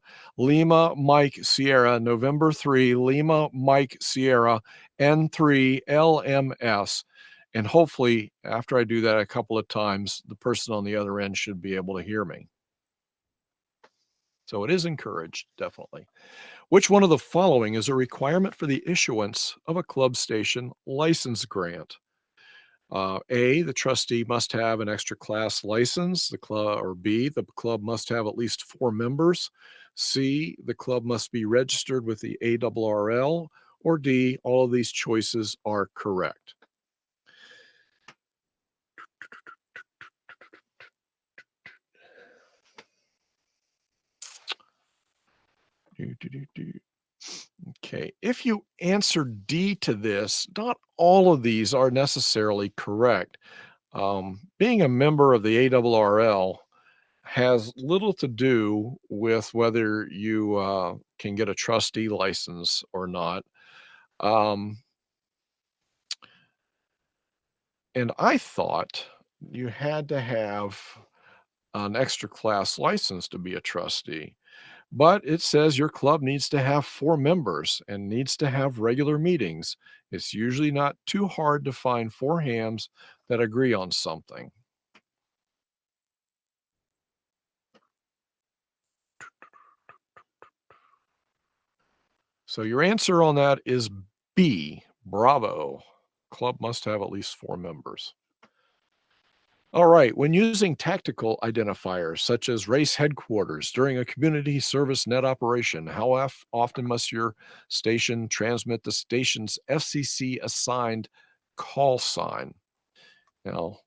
November 3, Lima Mike Sierra, N3 LMS. And hopefully after I do that a couple of times, the person on the other end should be able to hear me. So it is encouraged, definitely. Which one of the following is a requirement for the issuance of a club station license grant? A, the trustee must have an extra class license, the club, or B, the club must have at least 4 members. C, the club must be registered with the ARRL, or D, all of these choices are correct. Okay, if you answer D to this, not all of these are necessarily correct. Being a member of the ARRL has little to do with whether you can get a trustee license or not. And I thought you had to have an extra class license to be a trustee. But it says your club needs to have 4 members and needs to have regular meetings. It's usually not too hard to find 4 hams that agree on something. So your answer on that is B. Bravo. Club must have at least 4 members. All right, when using tactical identifiers such as race headquarters during a community service net operation, how often must your station transmit the station's FCC assigned call sign? Now,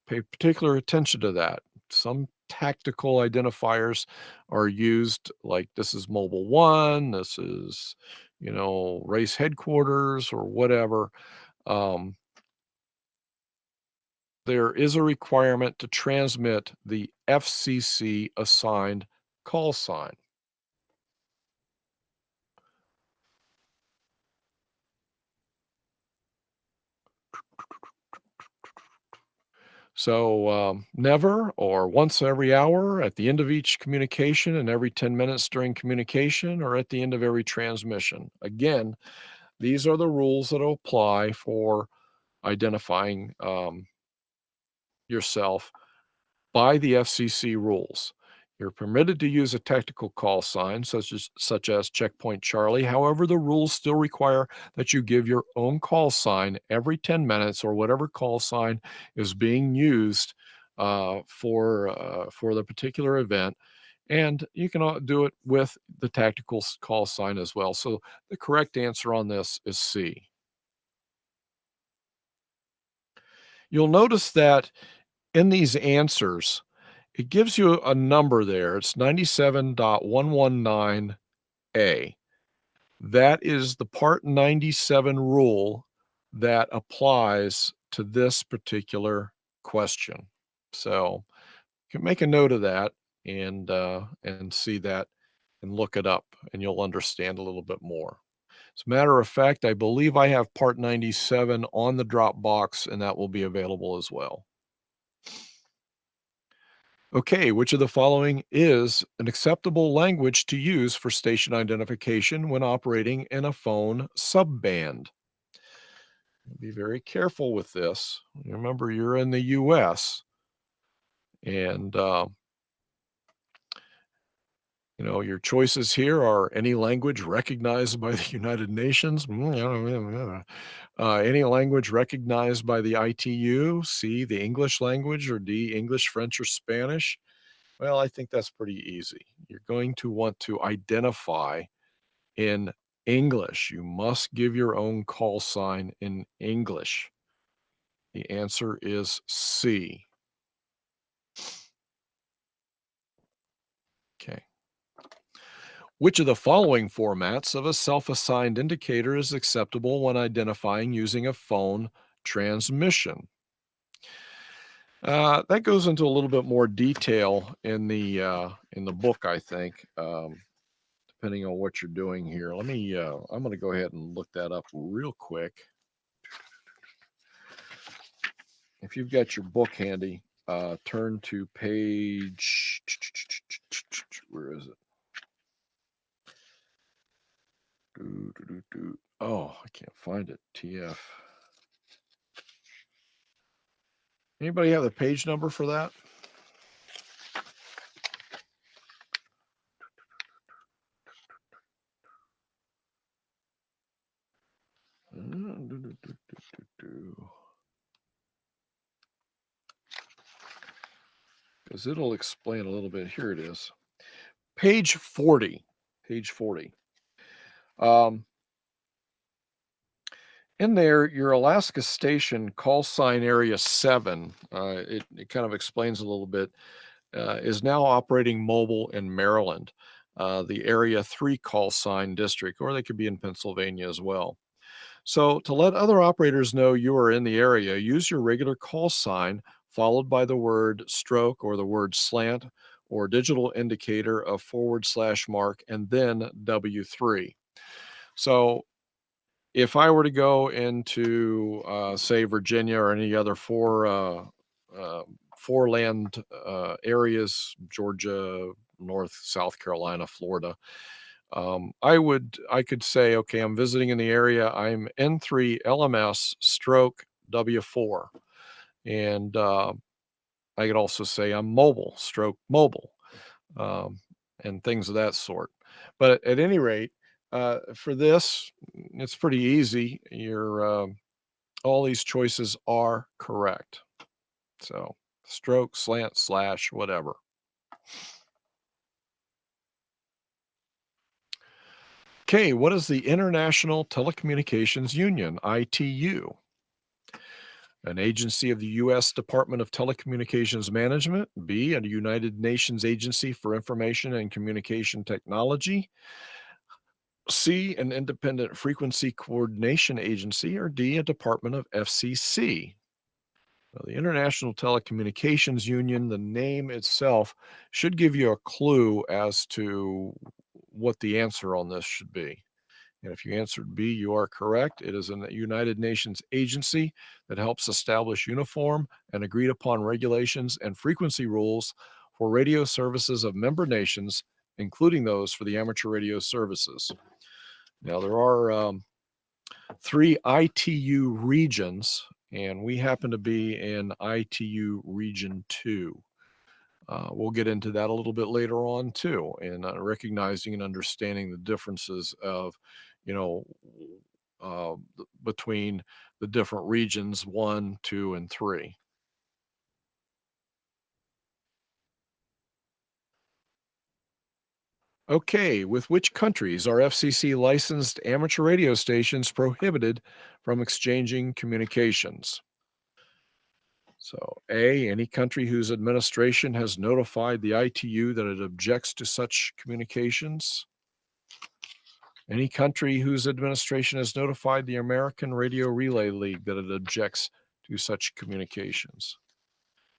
pay particular attention to that. Some tactical identifiers are used like this is Mobile One, this is, race headquarters or whatever. Um, there is a requirement to transmit the FCC assigned call sign. So never or once every hour, at the end of each communication, and every 10 minutes during communication, or at the end of every transmission. Again, these are the rules that apply for identifying yourself by the FCC rules. You're permitted to use a technical call sign such as Checkpoint Charlie. However, the rules still require that you give your own call sign every 10 minutes or whatever call sign is being used for the particular event. And you can do it with the tactical call sign as well. So the correct answer on this is C. You'll notice that in these answers, it gives you a number there. It's 97.119A. That is the Part 97 rule that applies to this particular question. So you can make a note of that and see that and look it up, and you'll understand a little bit more. As a matter of fact, I believe I have Part 97 on the Dropbox, and that will be available as well. Okay, which of the following is an acceptable language to use for station identification when operating in a phone subband? Be very careful with this. Remember, you're in the US, and your choices here are any language recognized by the United Nations, any language recognized by the ITU, C, the English language, or D, English, French, or Spanish. Well, I think that's pretty easy. You're going to want to identify in English. You must give your own call sign in English. The answer is C. Okay. Which of the following formats of a self-assigned indicator is acceptable when identifying using a phone transmission? That goes into a little bit more detail in the book, I think, depending on what you're doing here. I'm going to go ahead and look that up real quick. If you've got your book handy, turn to page, where is it? Oh, I can't find it. TF. Anybody have the page number for that? Because it'll explain a little bit. Here it is. Page 40. Page 40. In there, your Alaska station call sign area 7, it kind of explains a little bit, is now operating mobile in Maryland, the area 3 call sign district, or they could be in Pennsylvania as well. So to let other operators know you are in the area, use your regular call sign followed by the word stroke or the word slant or digital indicator of /mark and then W3. So if I were to go into, say, Virginia or any other four land areas, Georgia, North, South Carolina, Florida, I could say, okay, I'm visiting in the area. I'm N3 LMS stroke W4. And I could also say I'm mobile stroke mobile, um, and things of that sort. But at any rate, for this, it's pretty easy. All these choices are correct. So stroke, slant, slash, whatever. Okay, what is the International Telecommunications Union, ITU? An agency of the U.S. Department of Telecommunications Management. B, a United Nations Agency for Information and Communication Technology. C, an independent frequency coordination agency. Or D, a department of FCC. Now, the International Telecommunications Union, the name itself should give you a clue as to what the answer on this should be. And if you answered B, you are correct. It is a United Nations agency that helps establish uniform and agreed upon regulations and frequency rules for radio services of member nations, including those for the amateur radio services. Now, there are 3 ITU regions, and we happen to be in ITU Region 2. We'll get into that a little bit later on too, and recognizing and understanding the differences of, you know, between the different regions 1, 2, and 3. Okay, with which countries are FCC licensed amateur radio stations prohibited from exchanging communications? So, A, any country whose administration has notified the ITU that it objects to such communications. Any country whose administration has notified the American Radio Relay League that it objects to such communications.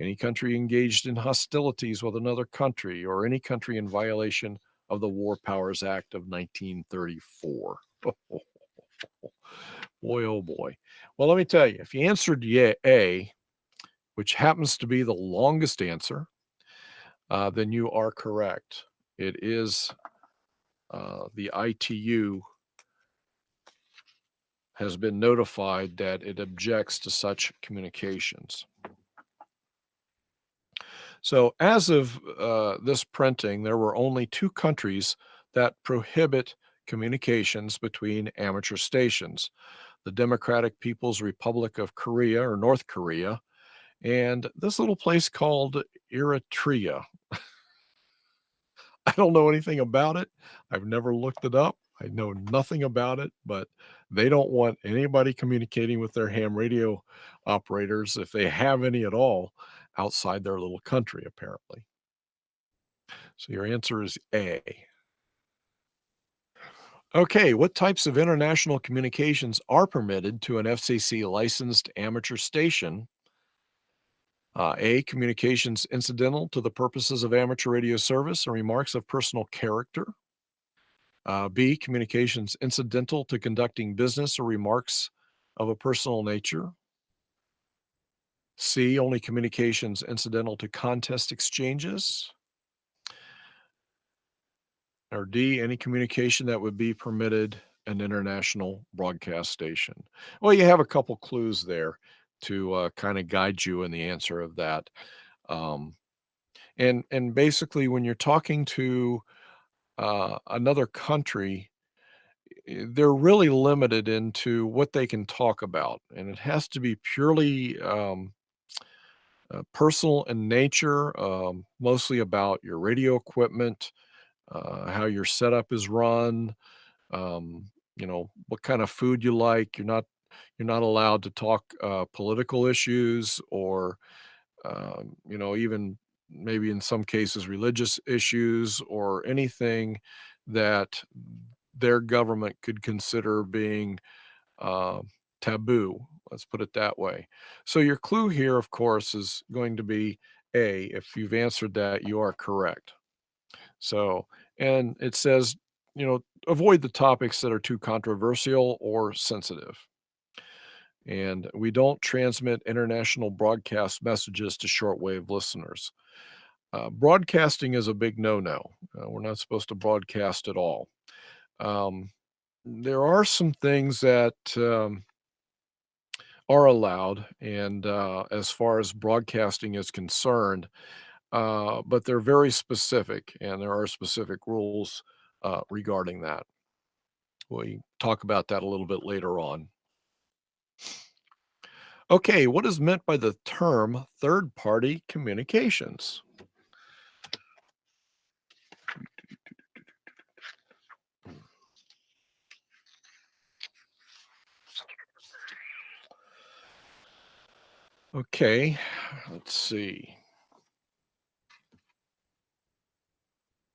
Any country engaged in hostilities with another country, or any country in violation of the War Powers Act of 1934. Boy, oh boy. Well, let me tell you, if you answered A, which happens to be the longest answer, then you are correct. It is the ITU has been notified that it objects to such communications. So as of this printing, there were only 2 countries that prohibit communications between amateur stations: the Democratic People's Republic of Korea, or North Korea, and this little place called Eritrea. I don't know anything about it. I've never looked it up. I know nothing about it, but they don't want anybody communicating with their ham radio operators, if they have any at all, outside their little country, apparently. So your answer is A. Okay, what types of international communications are permitted to an FCC licensed amateur station? A, communications incidental to the purposes of amateur radio service and remarks of personal character. B, communications incidental to conducting business or remarks of a personal nature. C, only communications incidental to contest exchanges. Or D, any communication that would be permitted an international broadcast station. Well, you have a couple clues there to kind of guide you in the answer of that. Um, and basically, when you're talking to another country, they're really limited into what they can talk about, and it has to be purely personal in nature, mostly about your radio equipment, how your setup is run, what kind of food you like. You're not allowed to talk political issues, or even maybe in some cases religious issues, or anything that their government could consider being uh, taboo. Let's put it that way. So your clue here, of course, is going to be A. If you've answered that, you are correct. So, and it says avoid the topics that are too controversial or sensitive. And we don't transmit international broadcast messages to shortwave listeners. Broadcasting is a big no-no. We're not supposed to broadcast at all. There are some things that are allowed, and as far as broadcasting is concerned, but they're very specific, and there are specific rules regarding that. We talk about that a little bit later on. Okay, what is meant by the term third-party communications? Okay, let's see.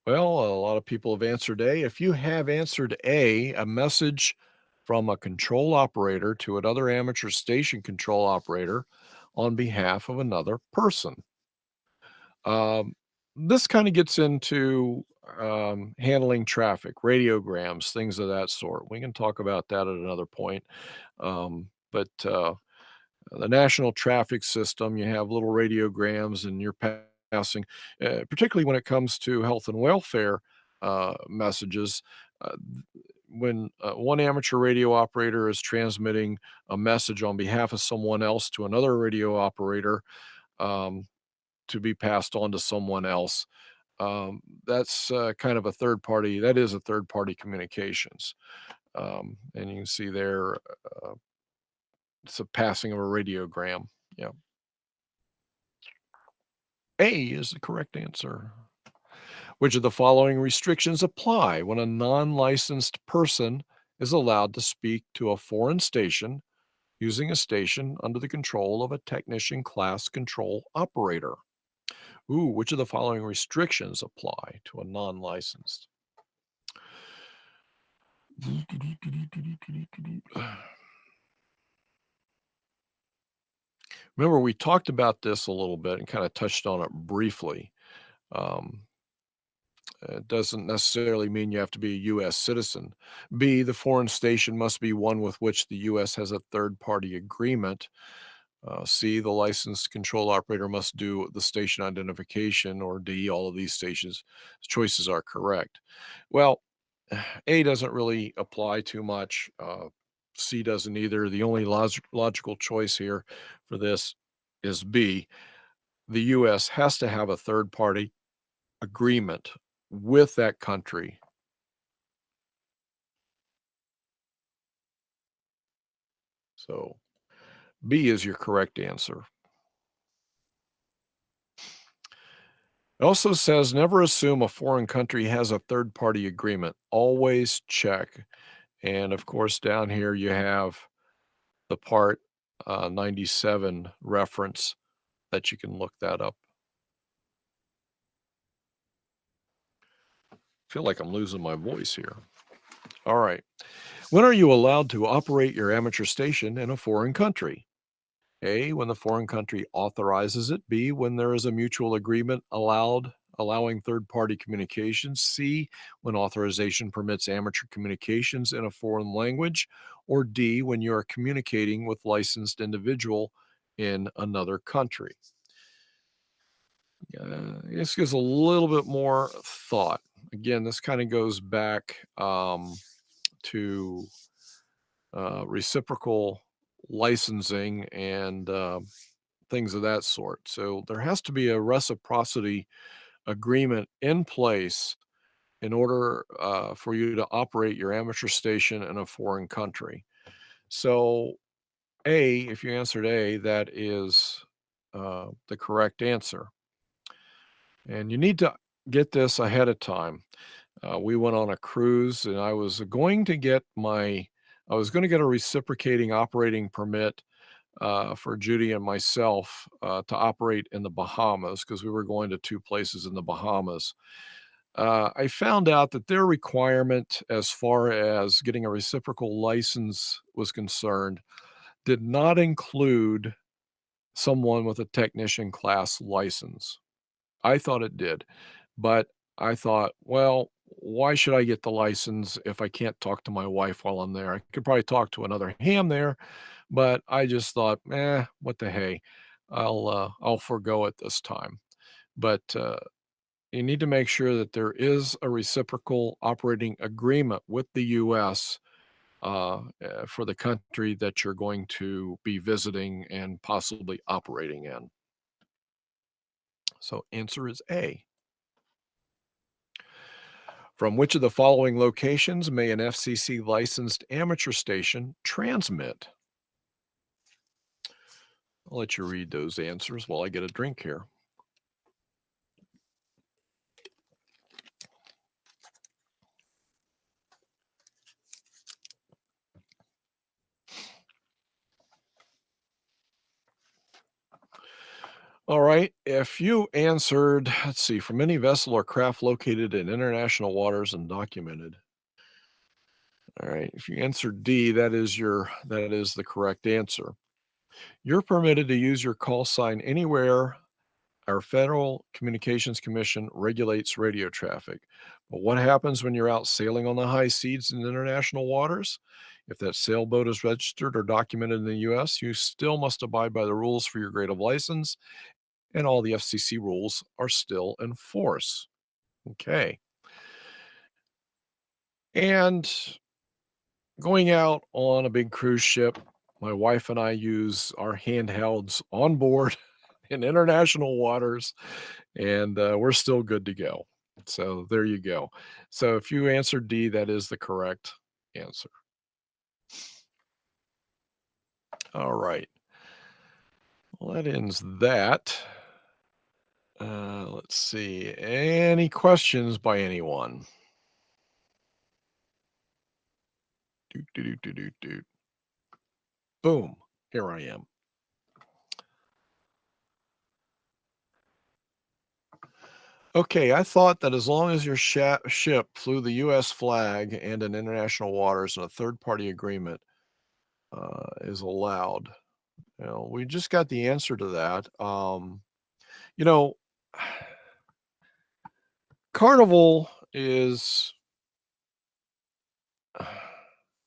Well, a lot of people have answered A. If you have answered A message from a control operator to another amateur station control operator on behalf of another person. Um, this kind of gets into handling traffic, radiograms, things of that sort. We can talk about that at another point. But the national traffic system, you have little radiograms and you're passing, particularly when it comes to health and welfare messages. Uh, when one amateur radio operator is transmitting a message on behalf of someone else to another radio operator, um, to be passed on to someone else, that's kind of a third party. That is a third party communications. And you can see there, it's a passing of a radiogram. Yeah. A is the correct answer. Which of the following restrictions apply when a non-licensed person is allowed to speak to a foreign station using a station under the control of a technician class control operator? Ooh, which of the following restrictions apply to a non-licensed? Remember, we talked about this a little bit and kind of touched on it briefly. Um, it doesn't necessarily mean you have to be a U.S. citizen. B, the foreign station must be one with which the U.S. has a third-party agreement. C, the licensed control operator must do the station identification, or D, all of these stations choices are correct. Well, A doesn't really apply too much. C doesn't either. The only logical choice here for this is B. The U.S. has to have a third party agreement with that country. So B is your correct answer. It also says never assume a foreign country has a third party agreement. Always check. And of course, down here you have the part 97 reference that you can look that up. Feel like I'm losing my voice here. All right. When are you allowed to operate your amateur station in a foreign country? A, when the foreign country authorizes it. B, when there is a mutual agreement allowing third-party communications. C, when authorization permits amateur communications in a foreign language. Or D, when you are communicating with licensed individual in another country. This gives a little bit more thought. Again, this kind of goes back to reciprocal licensing and things of that sort. So there has to be a reciprocity agreement in place in order for you to operate your amateur station in a foreign country. So A, if you answered A, that is the correct answer. And you need to get this ahead of time. We went on a cruise and I was going to get a reciprocating operating permit for Judy and myself to operate in the Bahamas because we were going to two places in the Bahamas. I found out that their requirement as far as getting a reciprocal license was concerned did not include someone with a technician class license. I thought it did, but I thought, well, why should I get the license if I can't talk to my wife while I'm there? I could probably talk to another ham there, but I just thought, what the hey, I'll forego it this time. But you need to make sure that there is a reciprocal operating agreement with the U.S. For the country that you're going to be visiting and possibly operating in. So answer is A. From which of the following locations may an FCC licensed amateur station transmit? I'll let you read those answers while I get a drink here. All right. If you answered, let's see, from any vessel or craft located in international waters and documented. All right. If you answered D, that is the correct answer. You're permitted to use your call sign anywhere our Federal Communications Commission regulates radio traffic. But what happens when you're out sailing on the high seas in international waters? If that sailboat is registered or documented in the U.S., you still must abide by the rules for your grade of license, and all the FCC rules are still in force. Okay. And going out on a big cruise ship, my wife and I use our handhelds on board in international waters, and we're still good to go. So there you go. So if you answered D, that is the correct answer. All right. Well, that ends that. Let's see. Any questions by anyone? Doot, doot, doot, doot, doot, doot. Boom. Here I am. Okay, I thought that as long as your ship flew the U.S. flag and in international waters and a third-party agreement is allowed. You know, we just got the answer to that. You know, Carnival is,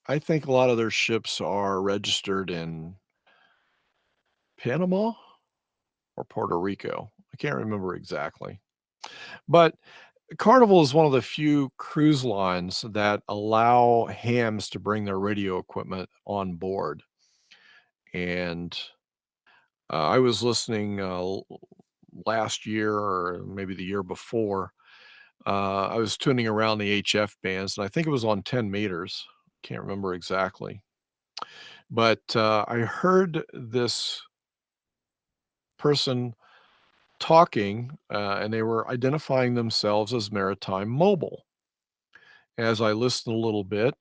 I think a lot of their ships are registered in Panama or Puerto Rico. I can't remember exactly. But Carnival is one of the few cruise lines that allow hams to bring their radio equipment on board. And I was listening last year or maybe the year before. I was tuning around the HF bands, and I think it was on 10 meters. Can't remember exactly. But I heard this person talking, and they were identifying themselves as Maritime Mobile. As I listened a little bit,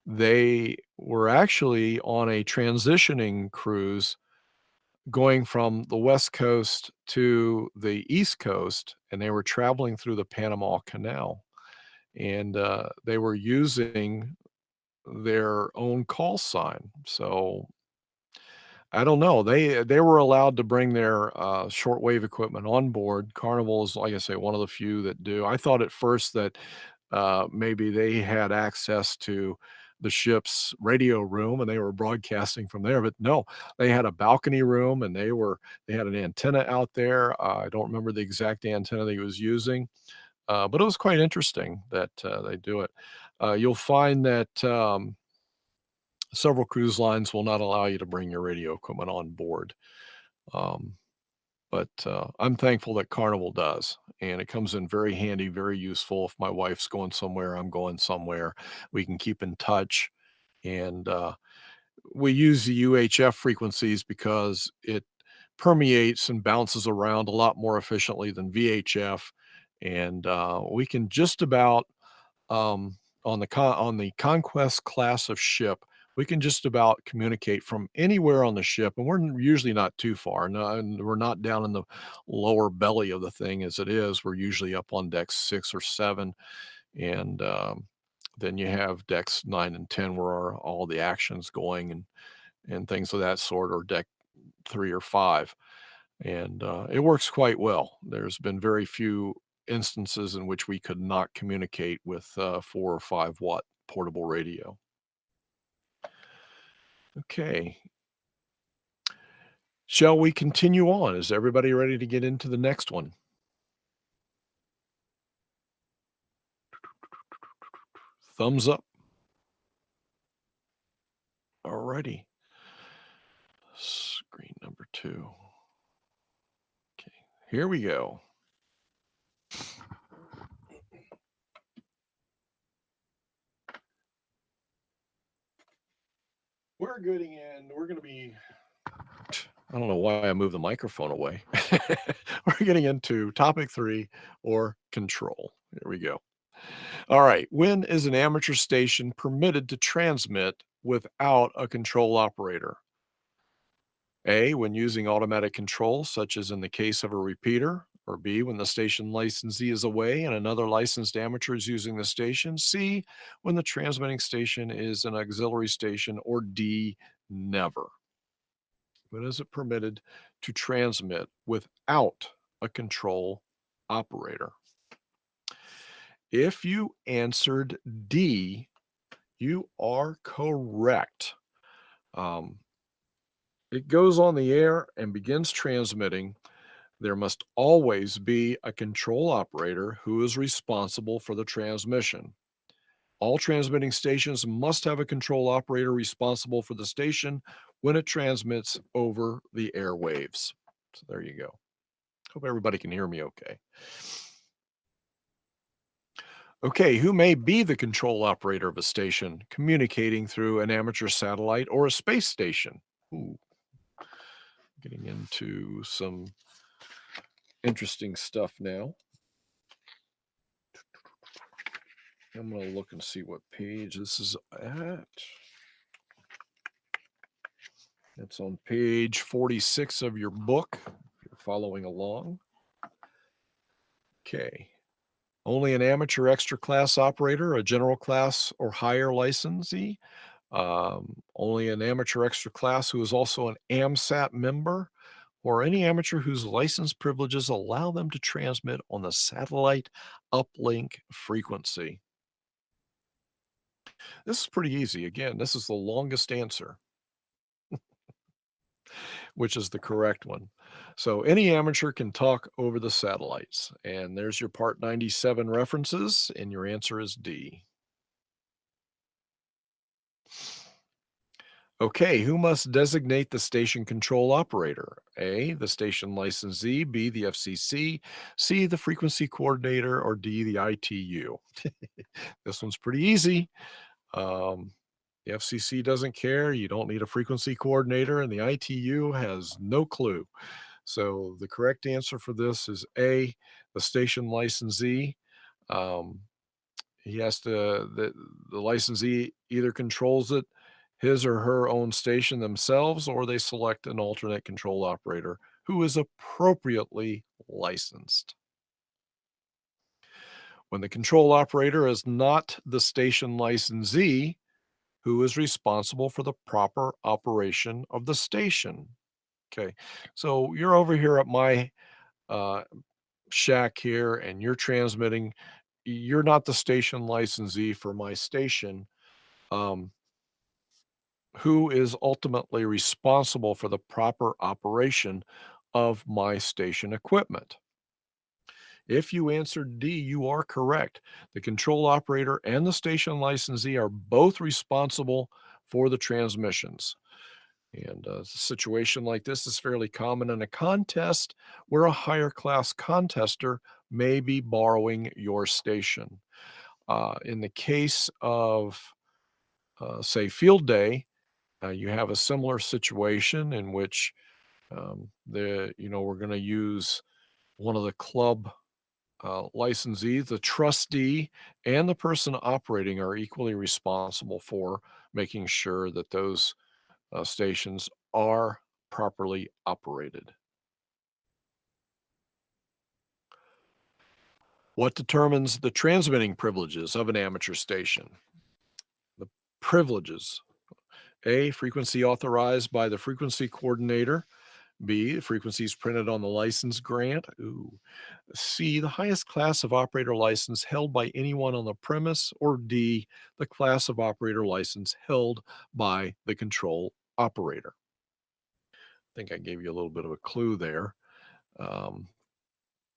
they were actually on a transitioning cruise going from the West Coast to the East Coast, and they were traveling through the Panama Canal. And they were using their own call sign. So I don't know. They were allowed to bring their shortwave equipment on board. Carnival is, like I say, one of the few that do. I thought at first that maybe they had access to the ship's radio room and they were broadcasting from there, but no, they had a balcony room and they had an antenna out there. I don't remember the exact antenna that he was using, but it was quite interesting that they do it. You'll find that several cruise lines will not allow you to bring your radio equipment on board. Um, but I'm thankful that Carnival does, and it comes in very handy, very useful. If my wife's going somewhere, I'm going somewhere, we can keep in touch. And we use the UHF frequencies because it permeates and bounces around a lot more efficiently than VHF. And we can just about on the Conquest class of ship, we can just about communicate from anywhere on the ship, and we're usually not too far. No, and we're not down in the lower belly of the thing as it is. We're usually up on decks 6 or 7, and then you have decks 9 and 10 where all the action's going and things of that sort, or deck 3 or 5. And it works quite well. There's been very few instances in which we could not communicate with 4 or 5 watt portable radio. Okay. Shall we continue on? Is everybody ready to get into the next one? Thumbs up. All righty. Screen number 2. Okay, here we go. We're going to be, I don't know why I moved the microphone away. We're getting into topic 3, or control. Here we go. All right. When is an amateur station permitted to transmit without a control operator? A, when using automatic control, such as in the case of a repeater, or B, when the station licensee is away and another licensed amateur is using the station, C, when the transmitting station is an auxiliary station, or D, never. When is it permitted to transmit without a control operator? If you answered D, you are correct. It goes on the air and begins transmitting. There must always be a control operator who is responsible for the transmission. All transmitting stations must have a control operator responsible for the station when it transmits over the airwaves. So there you go. Hope everybody can hear me okay. Okay, who may be the control operator of a station communicating through an amateur satellite or a space station? Ooh, getting into some interesting stuff now. I'm going to look and see what page this is at. It's on page 46 of your book, if you're following along. Okay. Only an amateur extra class operator, a general class or higher licensee. Only an amateur extra class who is also an AMSAT member, or any amateur whose license privileges allow them to transmit on the satellite uplink frequency. This is pretty easy. Again, this is the longest answer, which is the correct one. So any amateur can talk over the satellites. And there's your Part 97 references, and your answer is D. Okay, who must designate the station control operator? A, the station licensee, B, the FCC, C, the frequency coordinator, or D, the ITU. This one's pretty easy. The FCC doesn't care. You don't need a frequency coordinator, and the ITU has no clue. So the correct answer for this is A, the station licensee. He has to, the licensee either controls it, his or her own station themselves, or they select an alternate control operator who is appropriately licensed. When the control operator is not the station licensee, who is responsible for the proper operation of the station? Okay, so you're over here at my shack here and you're transmitting. You're not the station licensee for my station. Who is ultimately responsible for the proper operation of my station equipment? If you answered D, you are correct. The control operator and the station licensee are both responsible for the transmissions. And a situation like this is fairly common in a contest where a higher class contester may be borrowing your station. In the case of, say, field day, you have a similar situation in which we're going to use one of the club licensees, the trustee, and the person operating are equally responsible for making sure that those stations are properly operated. What determines the transmitting privileges of an amateur station? The privileges. A, frequency authorized by the frequency coordinator. B, frequencies printed on the license grant. Ooh. C, the highest class of operator license held by anyone on the premise. Or D, the class of operator license held by the control operator. I think I gave you a little bit of a clue there.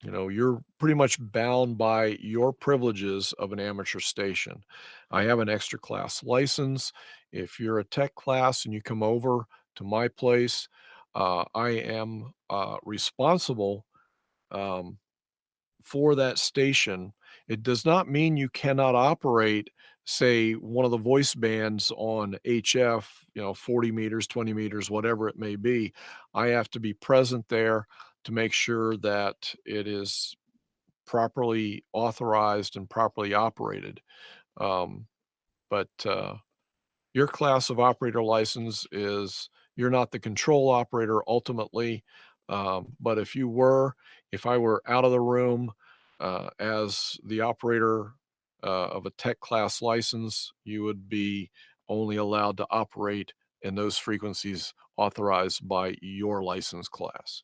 You're pretty much bound by your privileges of an amateur station. I have an extra class license. If you're a tech class and you come over to my place, I am responsible um, for that station. It does not mean you cannot operate, say, one of the voice bands on HF, 40 meters, 20 meters, whatever it may be. I have to be present there to make sure that it is properly authorized and properly operated. Um, but your class of operator license is you're not the control operator ultimately. But if I were out of the room as the operator of a tech class license, you would be only allowed to operate in those frequencies authorized by your license class.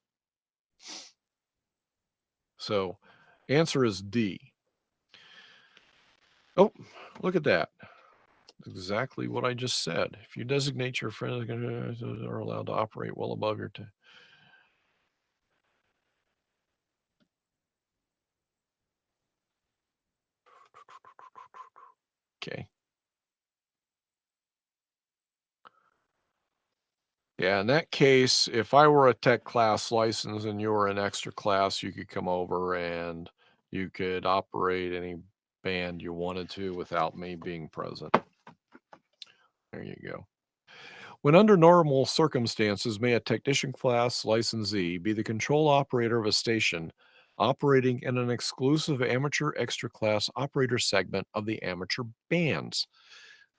So, answer is D. Oh, look at that. Exactly what I just said. If you designate your friends are allowed to operate well above your okay. Yeah, in that case, if I were a tech class license and you were an extra class, you could come over and you could operate any band you wanted to without me being present. There you go. When under normal circumstances, may a technician class licensee be the control operator of a station operating in an exclusive amateur extra class operator segment of the amateur bands?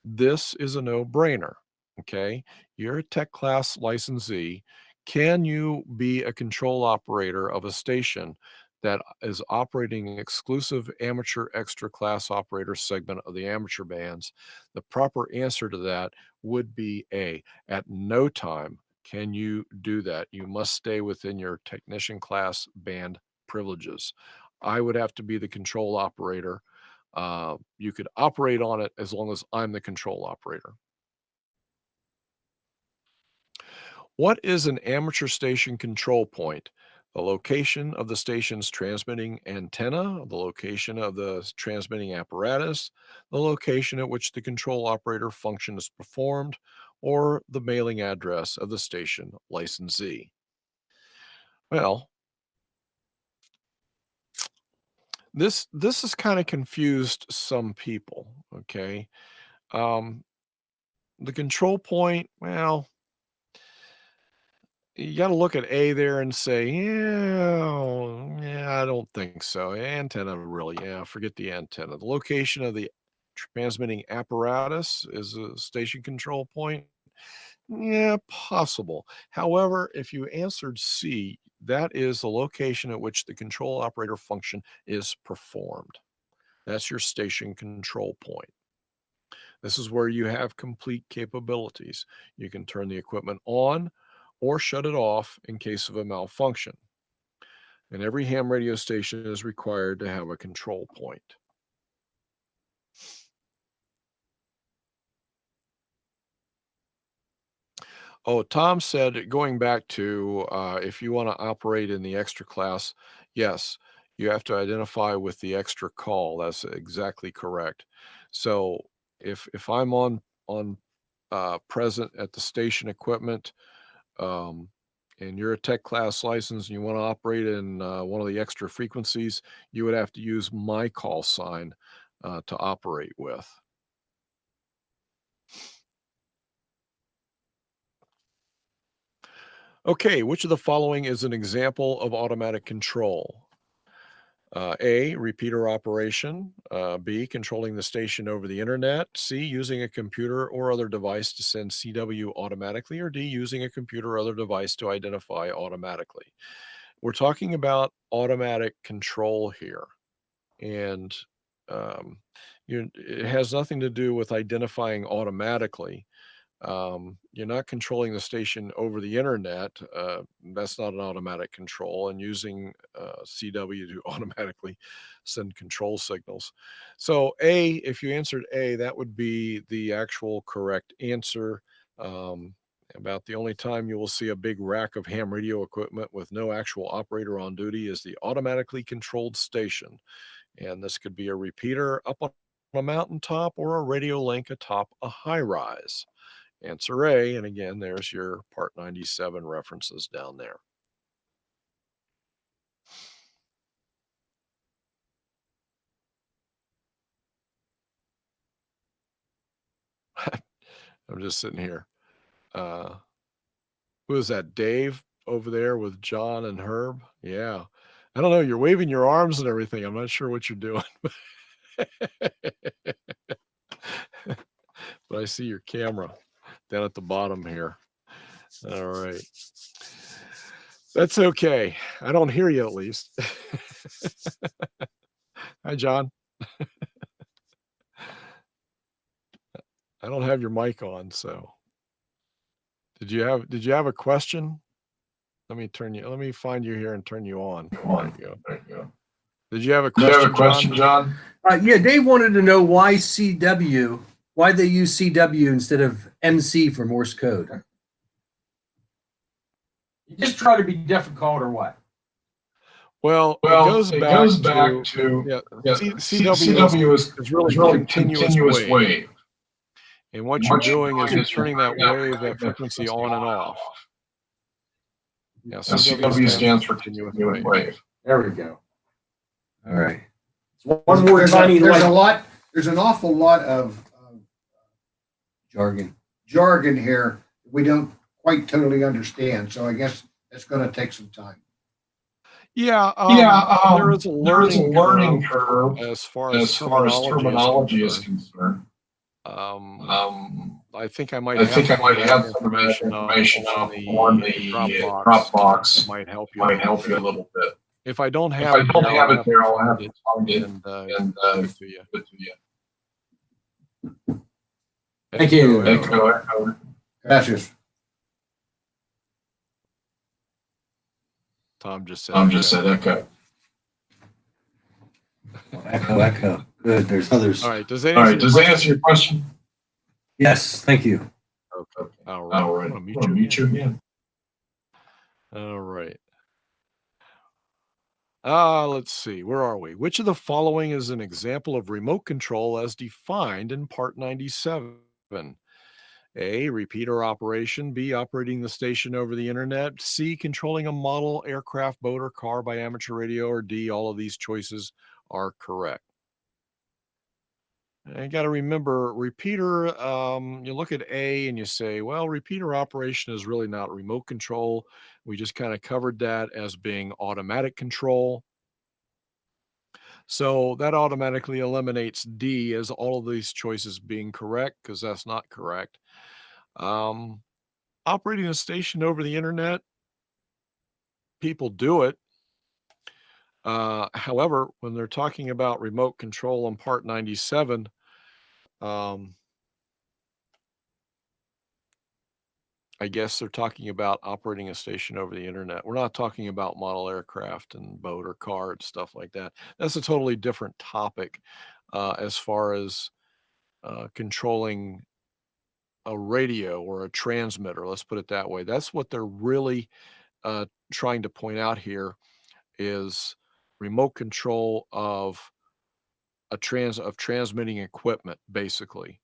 This is a no-brainer, okay? You're a tech class licensee. Can you be a control operator of a station that is operating an exclusive amateur extra class operator segment of the amateur bands? The proper answer to that would be A. At no time can you do that. You must stay within your technician class band privileges. I would have to be the control operator. You could operate on it as long as I'm the control operator. What is an amateur station control point? The location of the station's transmitting antenna, the location of the transmitting apparatus, the location at which the control operator function is performed, or the mailing address of the station licensee. Well, this has kind of confused some people, okay? Um, the control point, well, you got to look at A there and say, yeah, I don't think so. Antenna, really, yeah, forget the antenna. The location of the transmitting apparatus is a station control point. Yeah, possible. However, if you answered C, that is the location at which the control operator function is performed. That's your station control point. This is where you have complete capabilities. You can turn the equipment on or shut it off in case of a malfunction. And every ham radio station is required to have a control point. Oh, Tom said, going back to if you want to operate in the extra class, yes, you have to identify with the extra call. That's exactly correct. So if I'm on present at the station equipment, um, and you're a tech class license and you want to operate in one of the extra frequencies, you would have to use my call sign to operate with. Okay, which of the following is an example of automatic control? A, repeater operation. B, controlling the station over the internet. C, using a computer or other device to send CW automatically. Or D, using a computer or other device to identify automatically. We're talking about automatic control here. And um, it has nothing to do with identifying automatically. You're not controlling the station over the internet. That's not an automatic control, and using CW to automatically send control signals. So A, if you answered A, that would be the actual correct answer. About the only time you will see a big rack of ham radio equipment with no actual operator on duty is the automatically controlled station. And this could be a repeater up on a mountaintop or a radio link atop a high rise. Answer A, and again, there's your Part 97 references down there. I'm just sitting here. Who is that, Dave over there with John and Herb? Yeah. I don't know, you're waving your arms and everything. I'm not sure what you're doing. But I see your camera down at the bottom here. All right. That's okay. I don't hear you at least. Hi, John. I don't have your mic on, so. Did you have a question? Let me find you here and turn you on. There you go. Did you have a question, John? Yeah, Dave wanted to know why CW, why they use CW instead of MC for Morse code. You just try to be difficult or what? Well, it goes back to CW is really a continuous wave. And what you're doing is you're turning that wave, that frequency on and off. Yeah, CW stands for continuous wave. There we go. All right. One more tiny light. There's an awful lot of Jargon. jargon here we don't quite totally understand. So I guess it's going to take some time. Yeah, there is a learning curve as far as terminology is concerned. I think I might have some information on the Dropbox. It might help you a little bit. If I don't have it there, I'll have to find it and give it to you. Thank you. Gracias. Tom just said echo. Echo. Good. There's others. All right. Does that answer your question? Yes. Thank you. Okay. All right. I'll meet you again. All right. Let's see. Where are we? Which of the following is an example of remote control as defined in Part 97? A, repeater operation. B, operating the station over the internet. C, controlling a model, aircraft, boat, or car by amateur radio. Or D, all of these choices are correct. And you got to remember, repeater, you look at A and you say, well, repeater operation is really not remote control. We just kind of covered that as being automatic control. So that automatically eliminates D as all of these choices being correct, because that's not correct. Operating a station over the internet, people do it. However, when they're talking about remote control on Part 97, I guess they're talking about operating a station over the internet. We're not talking about model aircraft and boat or car and stuff like that. That's a totally different topic as far as controlling a radio or a transmitter. Let's put it that way. That's what they're really trying to point out here is remote control of transmitting equipment, basically.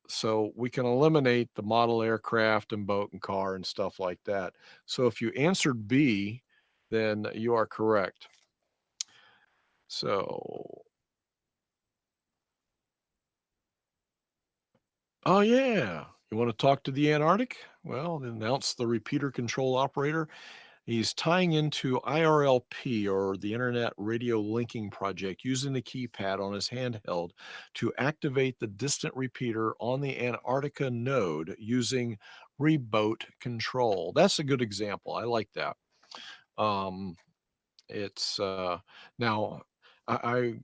So we can eliminate the model aircraft and boat and car and stuff like that. So if you answered B, then you are correct. So, oh yeah, you want to talk to the Antarctic? Well, announce the repeater control operator. He's tying into IRLP, or the Internet Radio Linking Project, using the keypad on his handheld to activate the distant repeater on the Antarctica node using reboot control. That's a good example. I like that. It's now I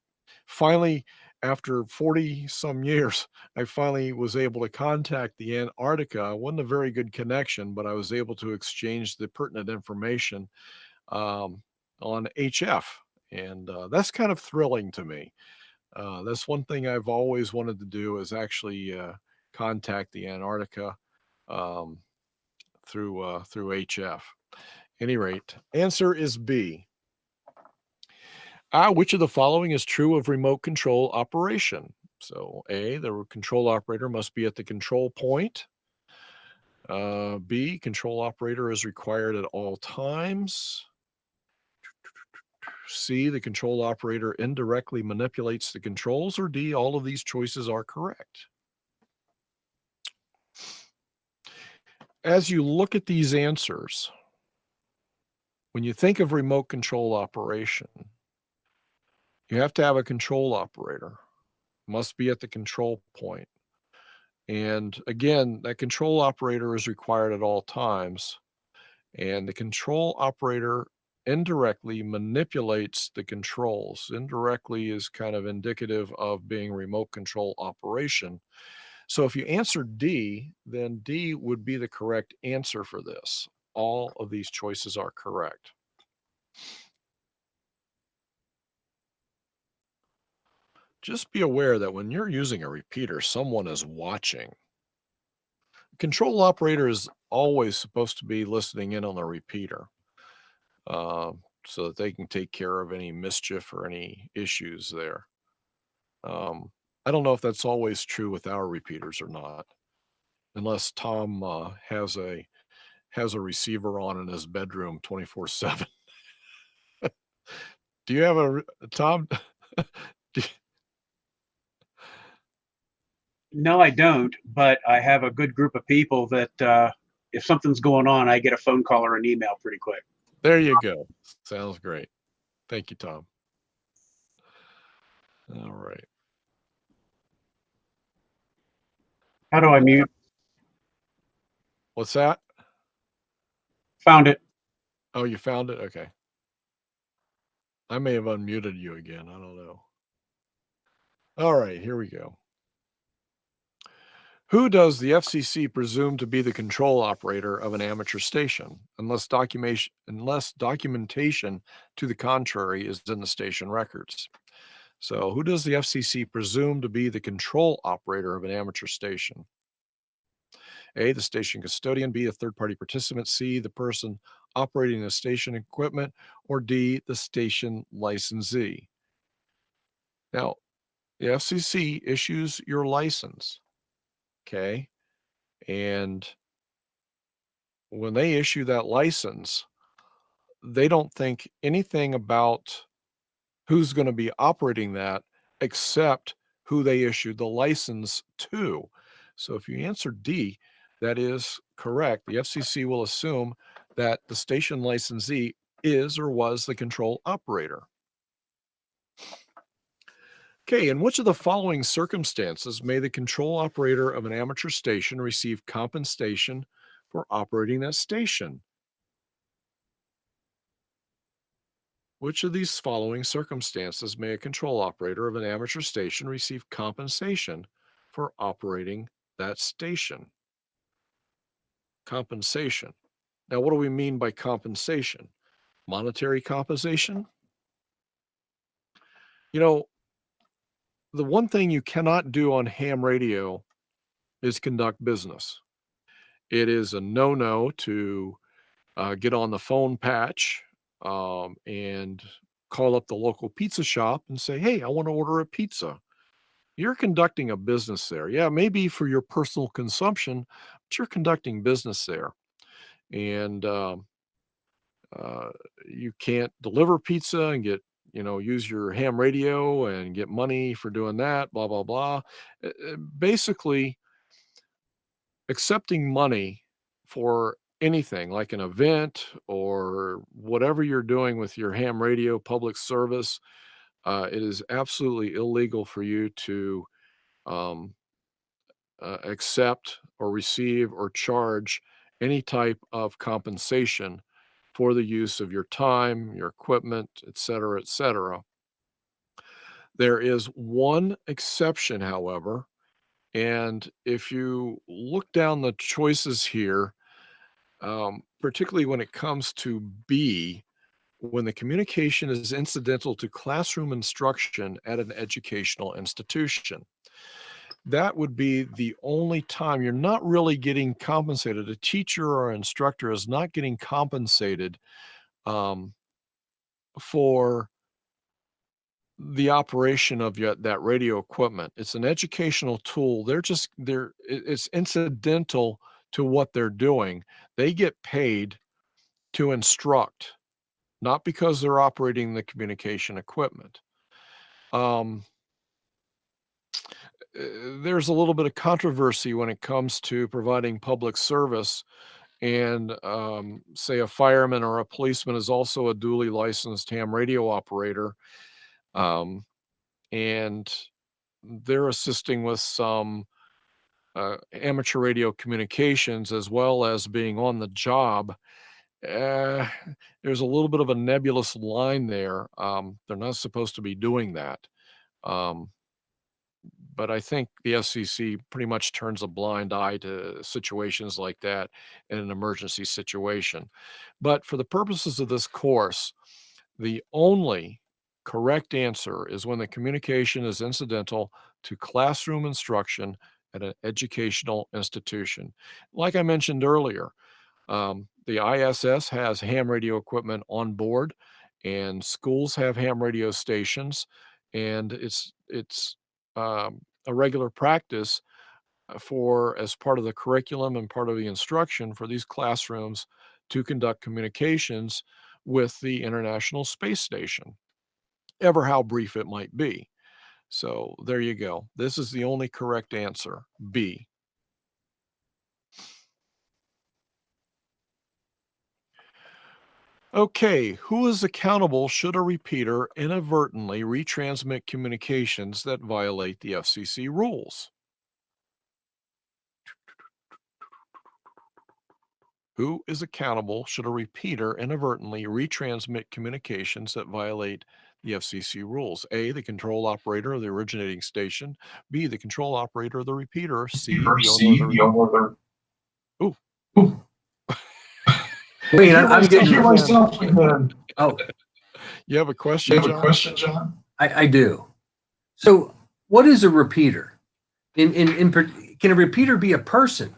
finally, after 40 some years, I finally was able to contact the Antarctica. It wasn't a very good connection, but I was able to exchange the pertinent information on HF. And that's kind of thrilling to me. That's one thing I've always wanted to do is actually contact the Antarctica um, through HF. Any rate, answer is B. Which of the following is true of remote control operation? So A, the control operator must be at the control point. B, control operator is required at all times. C, the control operator indirectly manipulates the controls. Or D, all of these choices are correct. As you look at these answers, when you think of remote control operation, you have to have a control operator. Must be at the control point. And again, that control operator is required at all times. And the control operator indirectly manipulates the controls. Indirectly is kind of indicative of being remote control operation. So if you answer D, then D would be the correct answer for this. All of these choices are correct. Just be aware that when you're using a repeater, someone is watching. Control operator is always supposed to be listening in on the repeater so that they can take care of any mischief or any issues there. I don't know if that's always true with our repeaters or not, unless Tom has a receiver on in his bedroom 24/7. Do you have Tom? No, I don't, but I have a good group of people that if something's going on, I get a phone call or an email pretty quick. There you go. Sounds great. Thank you, Tom. All right. How do I mute? What's that? Found it. Oh, you found it? Okay. I may have unmuted you again. I don't know. All right, here we go. Who does the FCC presume to be the control operator of an amateur station, unless documentation to the contrary is in the station records? So who does the FCC presume to be the control operator of an amateur station? A, the station custodian. B, a third-party participant. C, the person operating the station equipment. Or D, the station licensee. Now, the FCC issues your license, okay? And when they issue that license, they don't think anything about who's going to be operating that except who they issued the license to. So if you answer D, that is correct. The FCC will assume that the station licensee is or was the control operator. Okay, in which of the following circumstances may the control operator of an amateur station receive compensation for operating that station? Which of these following circumstances may a control operator of an amateur station receive compensation for operating that station? Compensation. Now, what do we mean by compensation? Monetary compensation? You know, the one thing you cannot do on ham radio is conduct business. It is a no-no to get on the phone patch and call up the local pizza shop and say, hey, I want to order a pizza. You're conducting a business there. Yeah, maybe for your personal consumption, but you're conducting business there. And you can't deliver pizza and get, use your ham radio and get money for doing that, blah, blah, blah. Basically, accepting money for anything like an event or whatever you're doing with your ham radio public service, it is absolutely illegal for you to um, accept or receive or charge any type of compensation for the use of your time, your equipment, et cetera, et cetera. There is one exception, however, and if you look down the choices here, particularly when it comes to B, when the communication is incidental to classroom instruction at an educational institution. That would be the only time you're not really getting compensated. A teacher or instructor is not getting compensated for the operation of that radio equipment. It's an educational tool. It's incidental to what they're doing. They get paid to instruct, not because they're operating the communication equipment. There's a little bit of controversy when it comes to providing public service, and say a fireman or a policeman is also a duly licensed ham radio operator, and they're assisting with some amateur radio communications as well as being on the job. There's a little bit of a nebulous line there. They're not supposed to be doing that. But I think the FCC pretty much turns a blind eye to situations like that in an emergency situation. But for the purposes of this course, the only correct answer is when the communication is incidental to classroom instruction at an educational institution. Like I mentioned earlier, the ISS has ham radio equipment on board, and schools have ham radio stations, and it's a regular practice for, as part of the curriculum and part of the instruction for these classrooms, to conduct communications with the International Space Station, ever how brief it might be. So there you go. This is the only correct answer, B. Okay, who is accountable should a repeater inadvertently retransmit communications that violate the FCC rules? Who is accountable should a repeater inadvertently retransmit communications that violate the FCC rules? A, the control operator of the originating station. B, the control operator of the repeater. C, the owner of the... Ooh. Wait, I'm getting myself again. Oh, You have a question, John? I do. So, what is a repeater? Can a repeater be a person?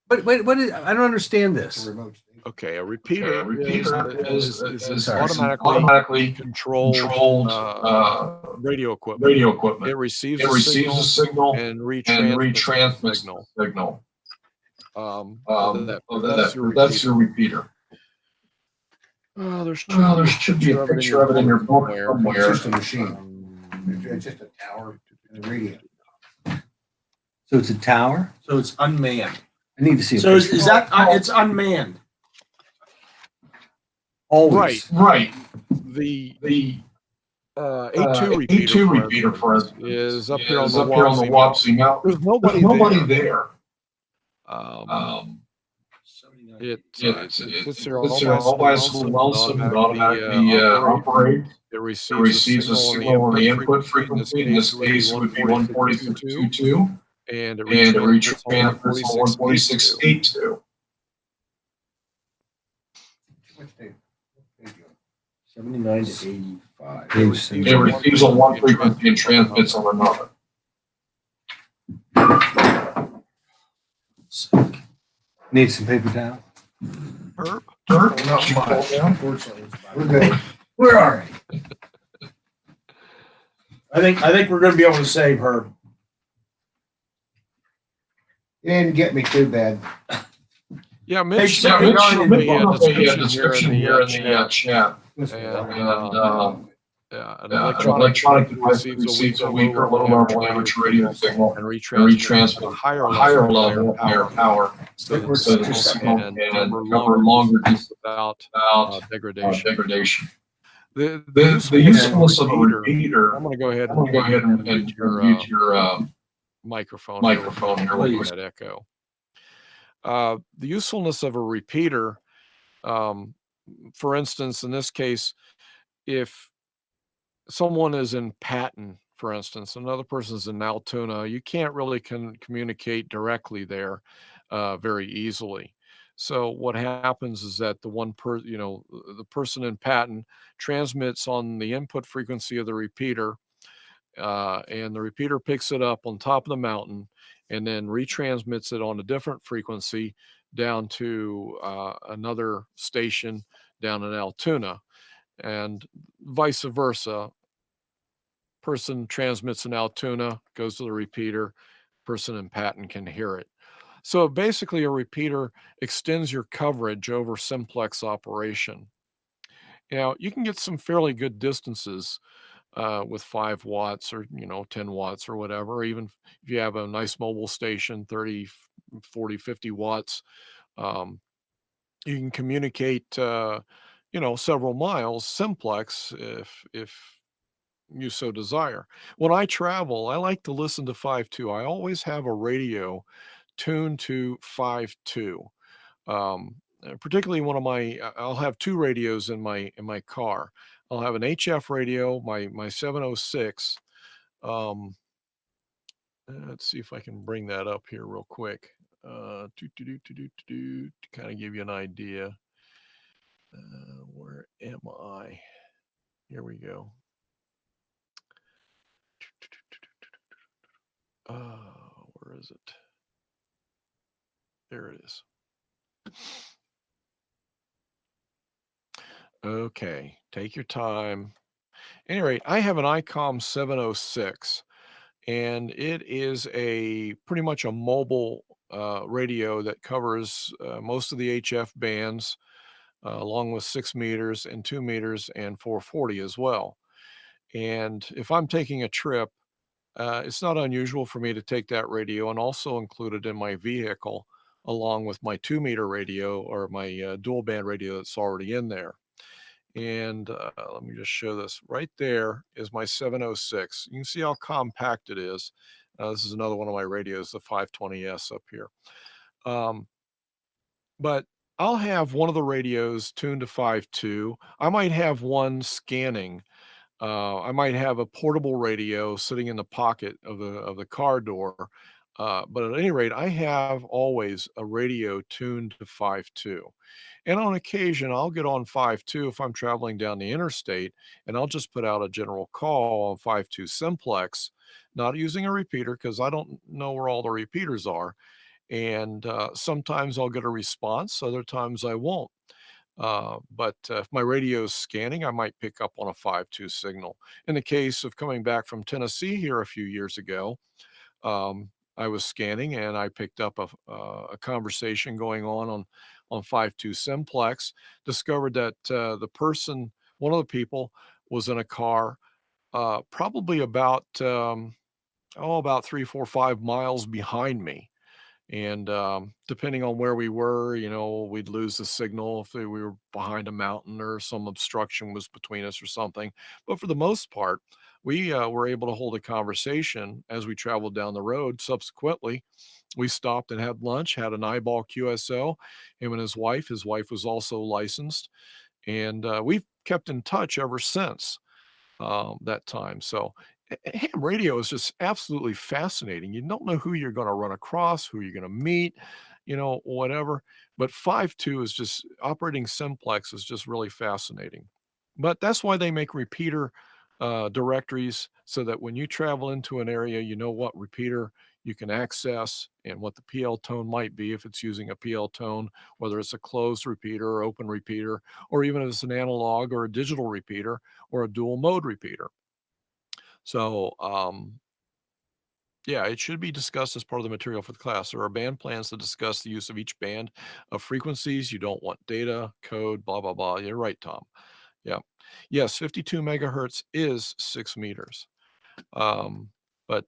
What is, I don't understand this. Remote station. Okay, a repeater, is Sorry. automatically controlled radio equipment. It receives a signal and retransmits the signal. That's your repeater. There should be a picture of it in your book somewhere. It's just a machine. It's just a tower and a radio. So it's a tower? So it's unmanned. I need to see a So picture. is that it's unmanned? Always. Right. The A2 repeater, for us, is up here on the Wapsie Mountain. There's nobody there. It sits there all by its lonesome and automatically operates. It receives a signal on the input frequency. In this case, would be 146.22. And it retransmits on 146.82. 79 to 85. It receives on one frequency and transmits on another. Need some paper towel? Herb? Not much. Unfortunately, we're good. Where are we? I think we're going to be able to save her. You didn't get me too bad. Yeah, Mitch, Mitch, a description here in the chat. an electronic device receives a weaker, low level amateur radio signal and retransmits a higher level, higher power, so that the signal can cover longer distance without degradation. The usefulness of a repeater. I'm going to go ahead and mute your microphone here. With that echo. The usefulness of a repeater, for instance, in this case, if someone is in Patton, for instance, another person's in Altoona, you can't really communicate directly there very easily. So what happens is that the person in Patton transmits on the input frequency of the repeater, and the repeater picks it up on top of the mountain and then retransmits it on a different frequency down to another station down in Altoona, and vice versa. Person transmits in Altoona, goes to the repeater, person in Patton can hear it. So basically, a repeater extends your coverage over simplex operation. Now, you can get some fairly good distances with 5 watts or 10 watts or whatever, or even if you have a nice mobile station, 30, 40, 50 watts, um, you can communicate several miles simplex if you so desire. When I travel, I like to listen to 5.2. I always have a radio tuned to 5.2. Particularly one of I'll have 2 radios in my car. I'll have an HF radio, my 706. Um, let's see if I can bring that up here real quick. To kind of give you an idea. Where am I? Here we go. Where is it? There it is. Okay, take your time. Anyway, I have an ICOM 706, and it is pretty much a mobile radio that covers most of the HF bands, along with 6 meters and 2 meters and 440 as well. And if I'm taking a trip, it's not unusual for me to take that radio and also include it in my vehicle, along with my 2-meter radio or my dual band radio that's already in there. And let me just show this. Right there is my 706. You can see how compact it is. This is another one of my radios, the 520S up here. But I'll have one of the radios tuned to 5.2. I might have one scanning. I might have a portable radio sitting in the pocket of the car door. But at any rate, I have always a radio tuned to 5.2. And on occasion, I'll get on 5.2 if I'm traveling down the interstate, and I'll just put out a general call on 5.2 simplex, not using a repeater because I don't know where all the repeaters are. And sometimes I'll get a response, other times I won't. But if my radio is scanning, I might pick up on a 5.2 signal. In the case of coming back from Tennessee here a few years ago, I was scanning and I picked up a conversation going on 5.2 simplex. Discovered that one of the people, was in a car, probably about 3, 4, 5 miles behind me. And depending on where we were, we'd lose the signal if we were behind a mountain or some obstruction was between us or something. But for the most part, we were able to hold a conversation as we traveled down the road. Subsequently, we stopped and had lunch, had an eyeball QSO, him and his wife was also licensed. And we've kept in touch ever since that time. So ham radio is just absolutely fascinating. You don't know who you're going to run across, who you're going to meet, whatever. But 5.2 is just operating simplex is just really fascinating. But that's why they make repeater directories so that when you travel into an area, you know what repeater you can access and what the PL tone might be if it's using a PL tone, whether it's a closed repeater or open repeater, or even if it's an analog or a digital repeater or a dual mode repeater. So, yeah, it should be discussed as part of the material for the class. There are band plans to discuss the use of each band of frequencies. You don't want data, code, blah, blah, blah. You're right, Tom. Yeah. Yes, 52 megahertz is 6 meters. But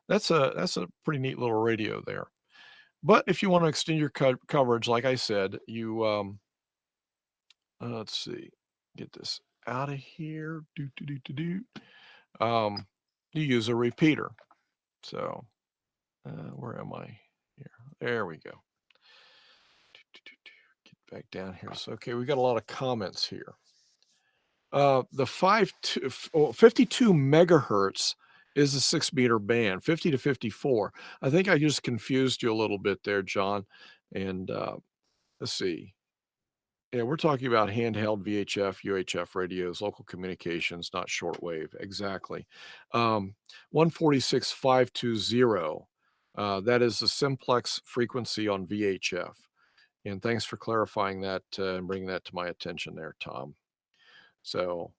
that's a pretty neat little radio there. But if you want to extend your coverage, like I said, you let's see, get this out of here. You use a repeater. So where am I here? There we go. Get back down here. So okay, we got a lot of comments here. The 52 megahertz is a 6-meter band, 50 to 54. I think I just confused you a little bit there, John. And let's see. Yeah, we're talking about handheld VHF, UHF radios, local communications, not shortwave. Exactly. 146,520. That is the simplex frequency on VHF. And thanks for clarifying that and bringing that to my attention there, Tom. So,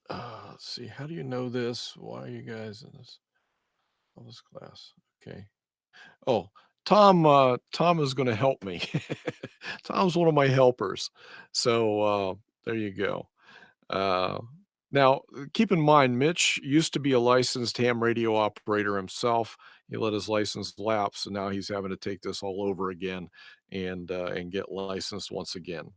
let's see. How do you know this? Why are you guys in this class? Okay. Oh, Tom is going to help me. Tom's one of my helpers. So there you go. Uh, now, keep in mind, Mitch used to be a licensed ham radio operator himself. He let his license lapse, and now he's having to take this all over again and get licensed once again.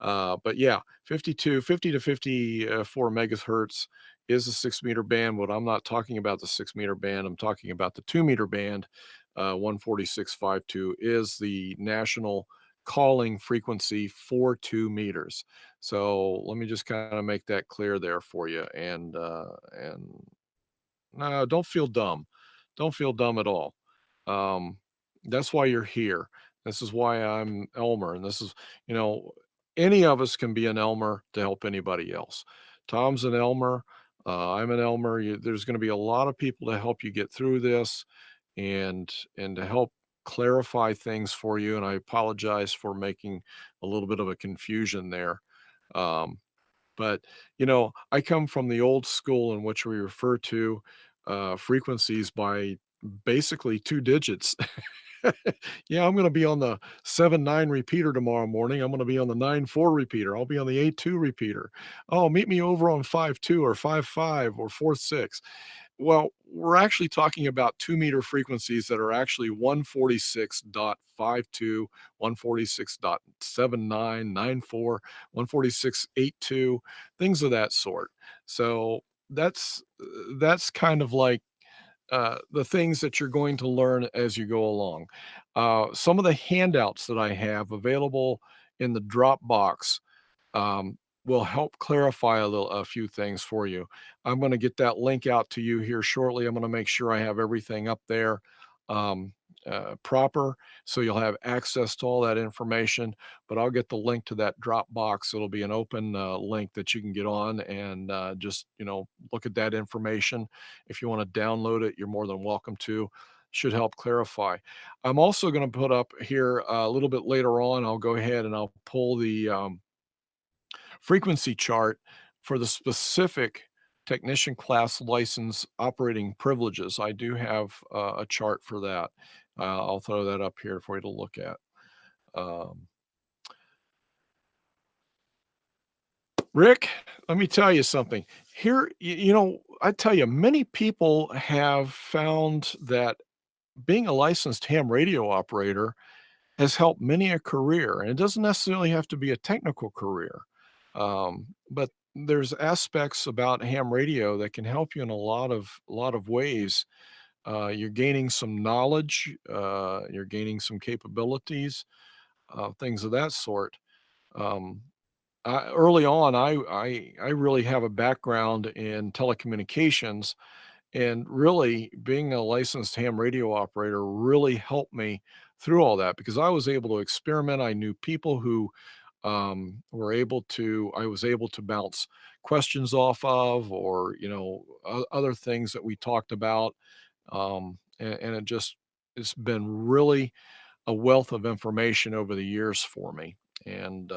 But yeah, 50 to 54 megahertz is a 6-meter band. What I'm not talking about the 6-meter band, I'm talking about the 2-meter band. 146.52 is the national calling frequency for 2 meters. So let me just kind of make that clear there for you. And no, don't feel dumb. Don't feel dumb at all. Um, that's why you're here. This is why I'm Elmer. And this is, you know, any of us can be an Elmer to help anybody else. Tom's an Elmer. I'm an Elmer. There's going to be a lot of people to help you get through this and to help clarify things for you. And I apologize for making a little bit of a confusion there. But you know, I come from the old school in which we refer to frequencies by basically 2 digits. Yeah, I'm going to be on the 7-9 repeater tomorrow morning. I'm going to be on the 9-4 repeater. I'll be on the 8-2 repeater. Oh, meet me over on 5-2 or 5-5 or 4-6. Well, we're actually talking about 2-meter frequencies that are actually 146.52, 146.79, 94, 146.82, things of that sort. So that's kind of like the things that you're going to learn as you go along. Some of the handouts that I have available in the Dropbox will help clarify a few things for you. I'm going to get that link out to you here shortly. I'm going to make sure I have everything up there um, proper, so you'll have access to all that information. But I'll get the link to that Dropbox. It'll be an open link that you can get on and just look at that information. If you want to download it, you're more than welcome to. Should help clarify. I'm also going to put up here a little bit later on. I'll go ahead and I'll pull the frequency chart for the specific technician class license operating privileges. I do have a chart for that. I'll throw that up here for you to look at. Rick, let me tell you something. Here, I tell you, many people have found that being a licensed ham radio operator has helped many a career, and it doesn't necessarily have to be a technical career. But there's aspects about ham radio that can help you in a lot of ways. You're gaining some knowledge, you're gaining some capabilities, things of that sort. Um, Early on, I really have a background in telecommunications, and really being a licensed ham radio operator really helped me through all that because I was able to experiment. I knew people who I was able to bounce questions off of, or other things that we talked about. And it's been really a wealth of information over the years for me. And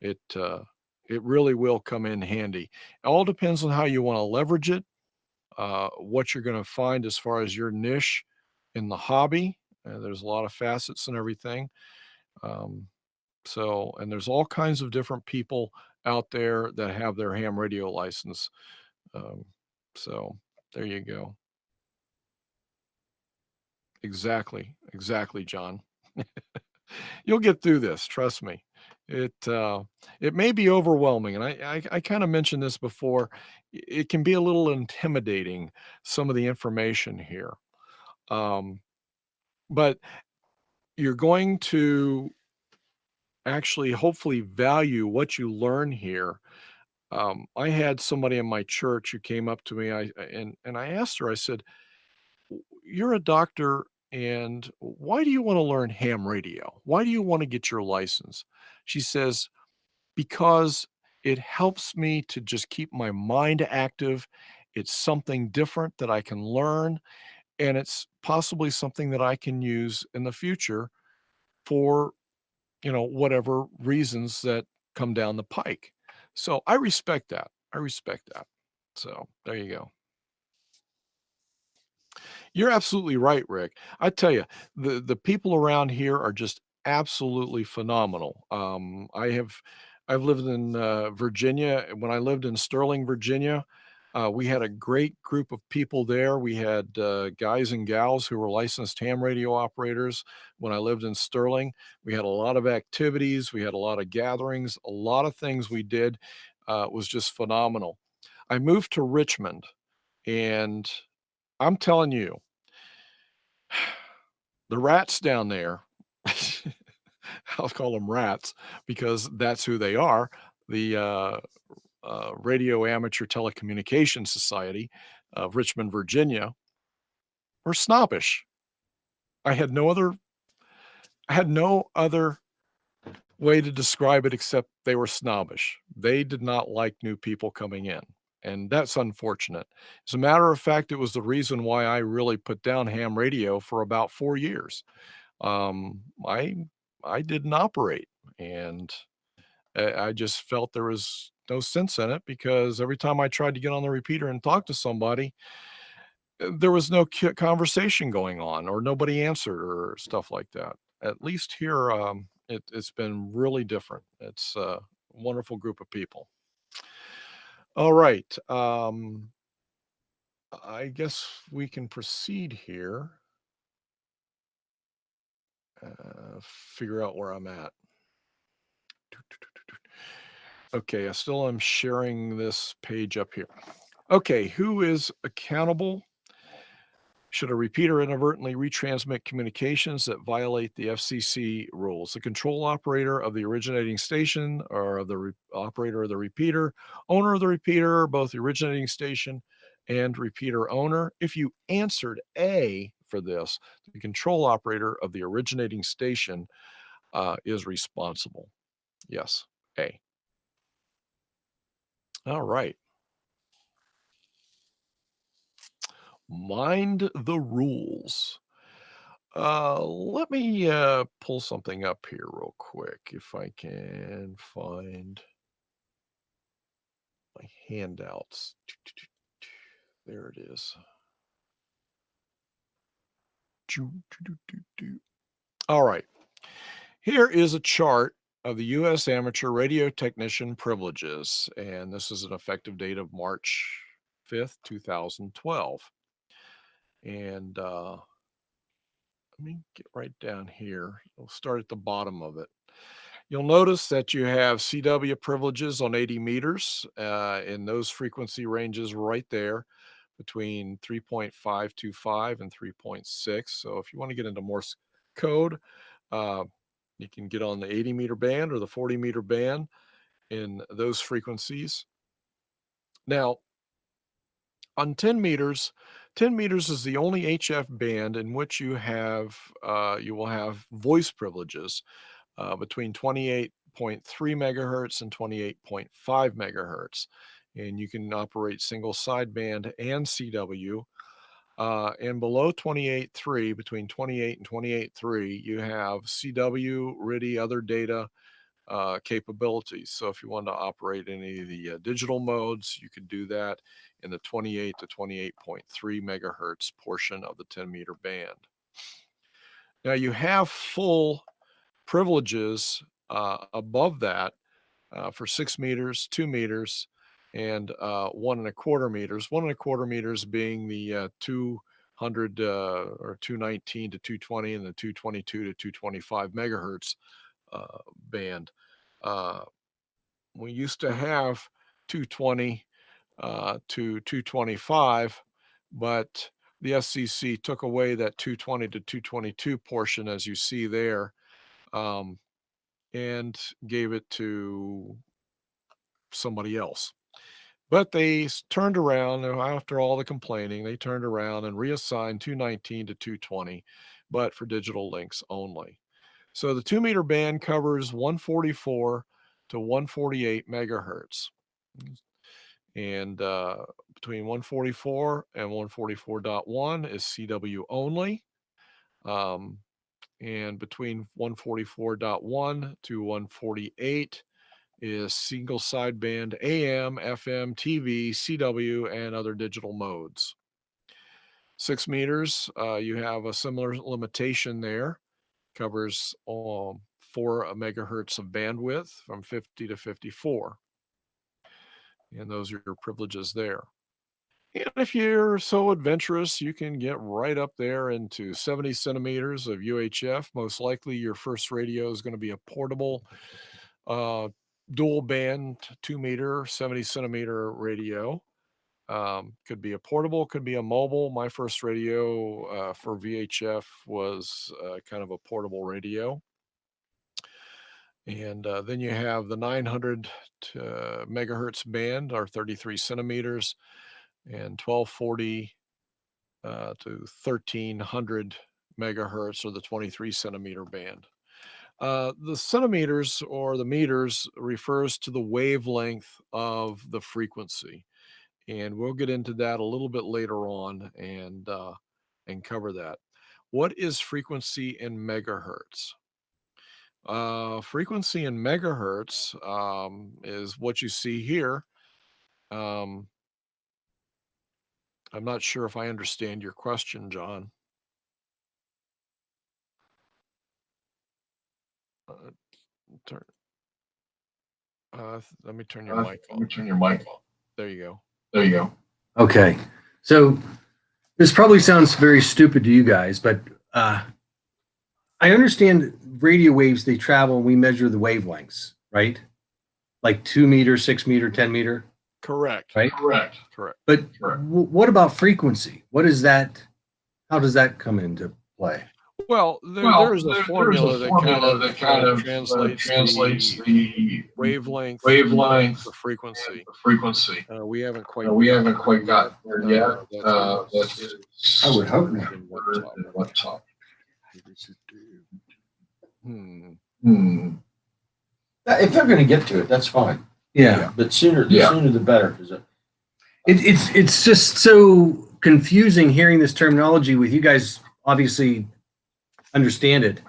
it it really will come in handy. It all depends on how you want to leverage it, what you're going to find as far as your niche in the hobby. There's a lot of facets and everything. Um, and there's all kinds of different people out there that have their ham radio license. Um, so there you go. Exactly, John. You'll get through this. Trust me. It may be overwhelming, and I kind of mentioned this before. It can be a little intimidating, some of the information here. Um, but you're going to actually hopefully value what you learn here. I had somebody in my church who came up to me, and I asked her, I said, "You're a doctor, and why do you want to learn ham radio? Why do you want to get your license?" She says, "Because it helps me to just keep my mind active. It's something different that I can learn, and it's possibly something that I can use in the future for, whatever reasons that come down the pike." So I respect that. I respect that. So there you go. You're absolutely right, Rick. I tell you, the people around here are just absolutely phenomenal. I've lived in Virginia. When I lived in Sterling, Virginia, we had a great group of people there. We had guys and gals who were licensed ham radio operators. When I lived in Sterling, we had a lot of activities. We had a lot of gatherings. A lot of things we did was just phenomenal. I moved to Richmond, and I'm telling you, the rats down there, I'll call them rats because that's who they are. The Radio Amateur Telecommunications Society of Richmond, Virginia, were snobbish. I had no other I had no other way to describe it except they were snobbish. They did not like new people coming in, and that's unfortunate. As a matter of fact, it was the reason why I really put down ham radio for about 4 years. Um, I I didn't operate, and I just felt there was no sense in it because every time I tried to get on the repeater and talk to somebody, there was no conversation going on or nobody answered or stuff like that. At least here, it's been really different. It's a wonderful group of people. All right. I guess we can proceed here. Figure out where I'm at. Okay, I still am sharing this page up here. Okay, who is accountable? Should a repeater inadvertently retransmit communications that violate the FCC rules? The control operator of the originating station or of the operator of the repeater, owner of the repeater, both the originating station and repeater owner. If you answered A for this, the control operator of the originating station is responsible. Yes, A. All right. Mind the rules. Let me pull something up here real quick if I can find my handouts. There it is. All right. Here is a chart of the U.S. amateur radio technician privileges, and this is an effective date of March 5th, 2012. And let me get right down here. We'll start at the bottom of it. You'll notice that you have CW privileges on 80 meters in those frequency ranges right there between 3.525 and 3.6. So if you want to get into Morse code, uh, you can get on the 80 meter band or the 40 meter band in those frequencies. Now, on 10 meters, 10 meters is the only HF band in which you will have voice privileges between 28.3 megahertz and 28.5 megahertz. And you can operate single sideband and CW. And below 28.3, between 28 and 28.3, you have CW, RIDI, other data capabilities. So if you want to operate any of the digital modes, you could do that in the 28 to 28.3 megahertz portion of the 10 meter band. Now you have full privileges above that for 6 meters, 2 meters, and 1.25 meters. 1.25 meters being the 200 or 219 to 220 and the 222 to 225 megahertz band. Uh, we used to have 220 to 225, but the FCC took away that 220 to 222 portion, as you see there, and gave it to somebody else. But they turned around after all the complaining. They turned around and reassigned 219 to 220, but for digital links only. So the 2-meter band covers 144 to 148 megahertz. And between 144 and 144.1 is CW only. And between 144.1 to 148 is single sideband AM, FM, TV, CW, and other digital modes. 6 meters, you have a similar limitation there. Covers 4 megahertz of bandwidth from 50 to 54. And those are your privileges there. And if you're so adventurous, you can get right up there into 70 centimeters of UHF. Most likely your first radio is going to be a portable dual band 2-meter, 70 centimeter radio. Could be a portable, could be a mobile. My first radio for VHF was kind of a portable radio. And then you have the 900 megahertz band, or 33 centimeters, and 1240 to 1300 megahertz, or the 23 centimeter band. The centimeters or the meters refers to the wavelength of the frequency. And we'll get into that a little bit later on and cover that. What is frequency in megahertz? Frequency in megahertz is what you see here. I'm not sure if I understand your question, John. Let me turn your mic on. Let me turn your mic on. There you go. There you go. Okay. So this probably sounds very stupid to you guys, but I understand radio waves, they travel and we measure the wavelengths, right? Like 2 meter, 6 meter, 10 meter. Correct. Right? Correct. But what about frequency? What is that? How does that come into play? Well, there's a formula that kind of translates the wavelength the frequency. We haven't quite got there yet. I would hope not. What topic? If they're going to get to it, that's fine. Yeah. But the sooner the better. 'Cause It's just so confusing hearing this terminology with you guys obviously understand it.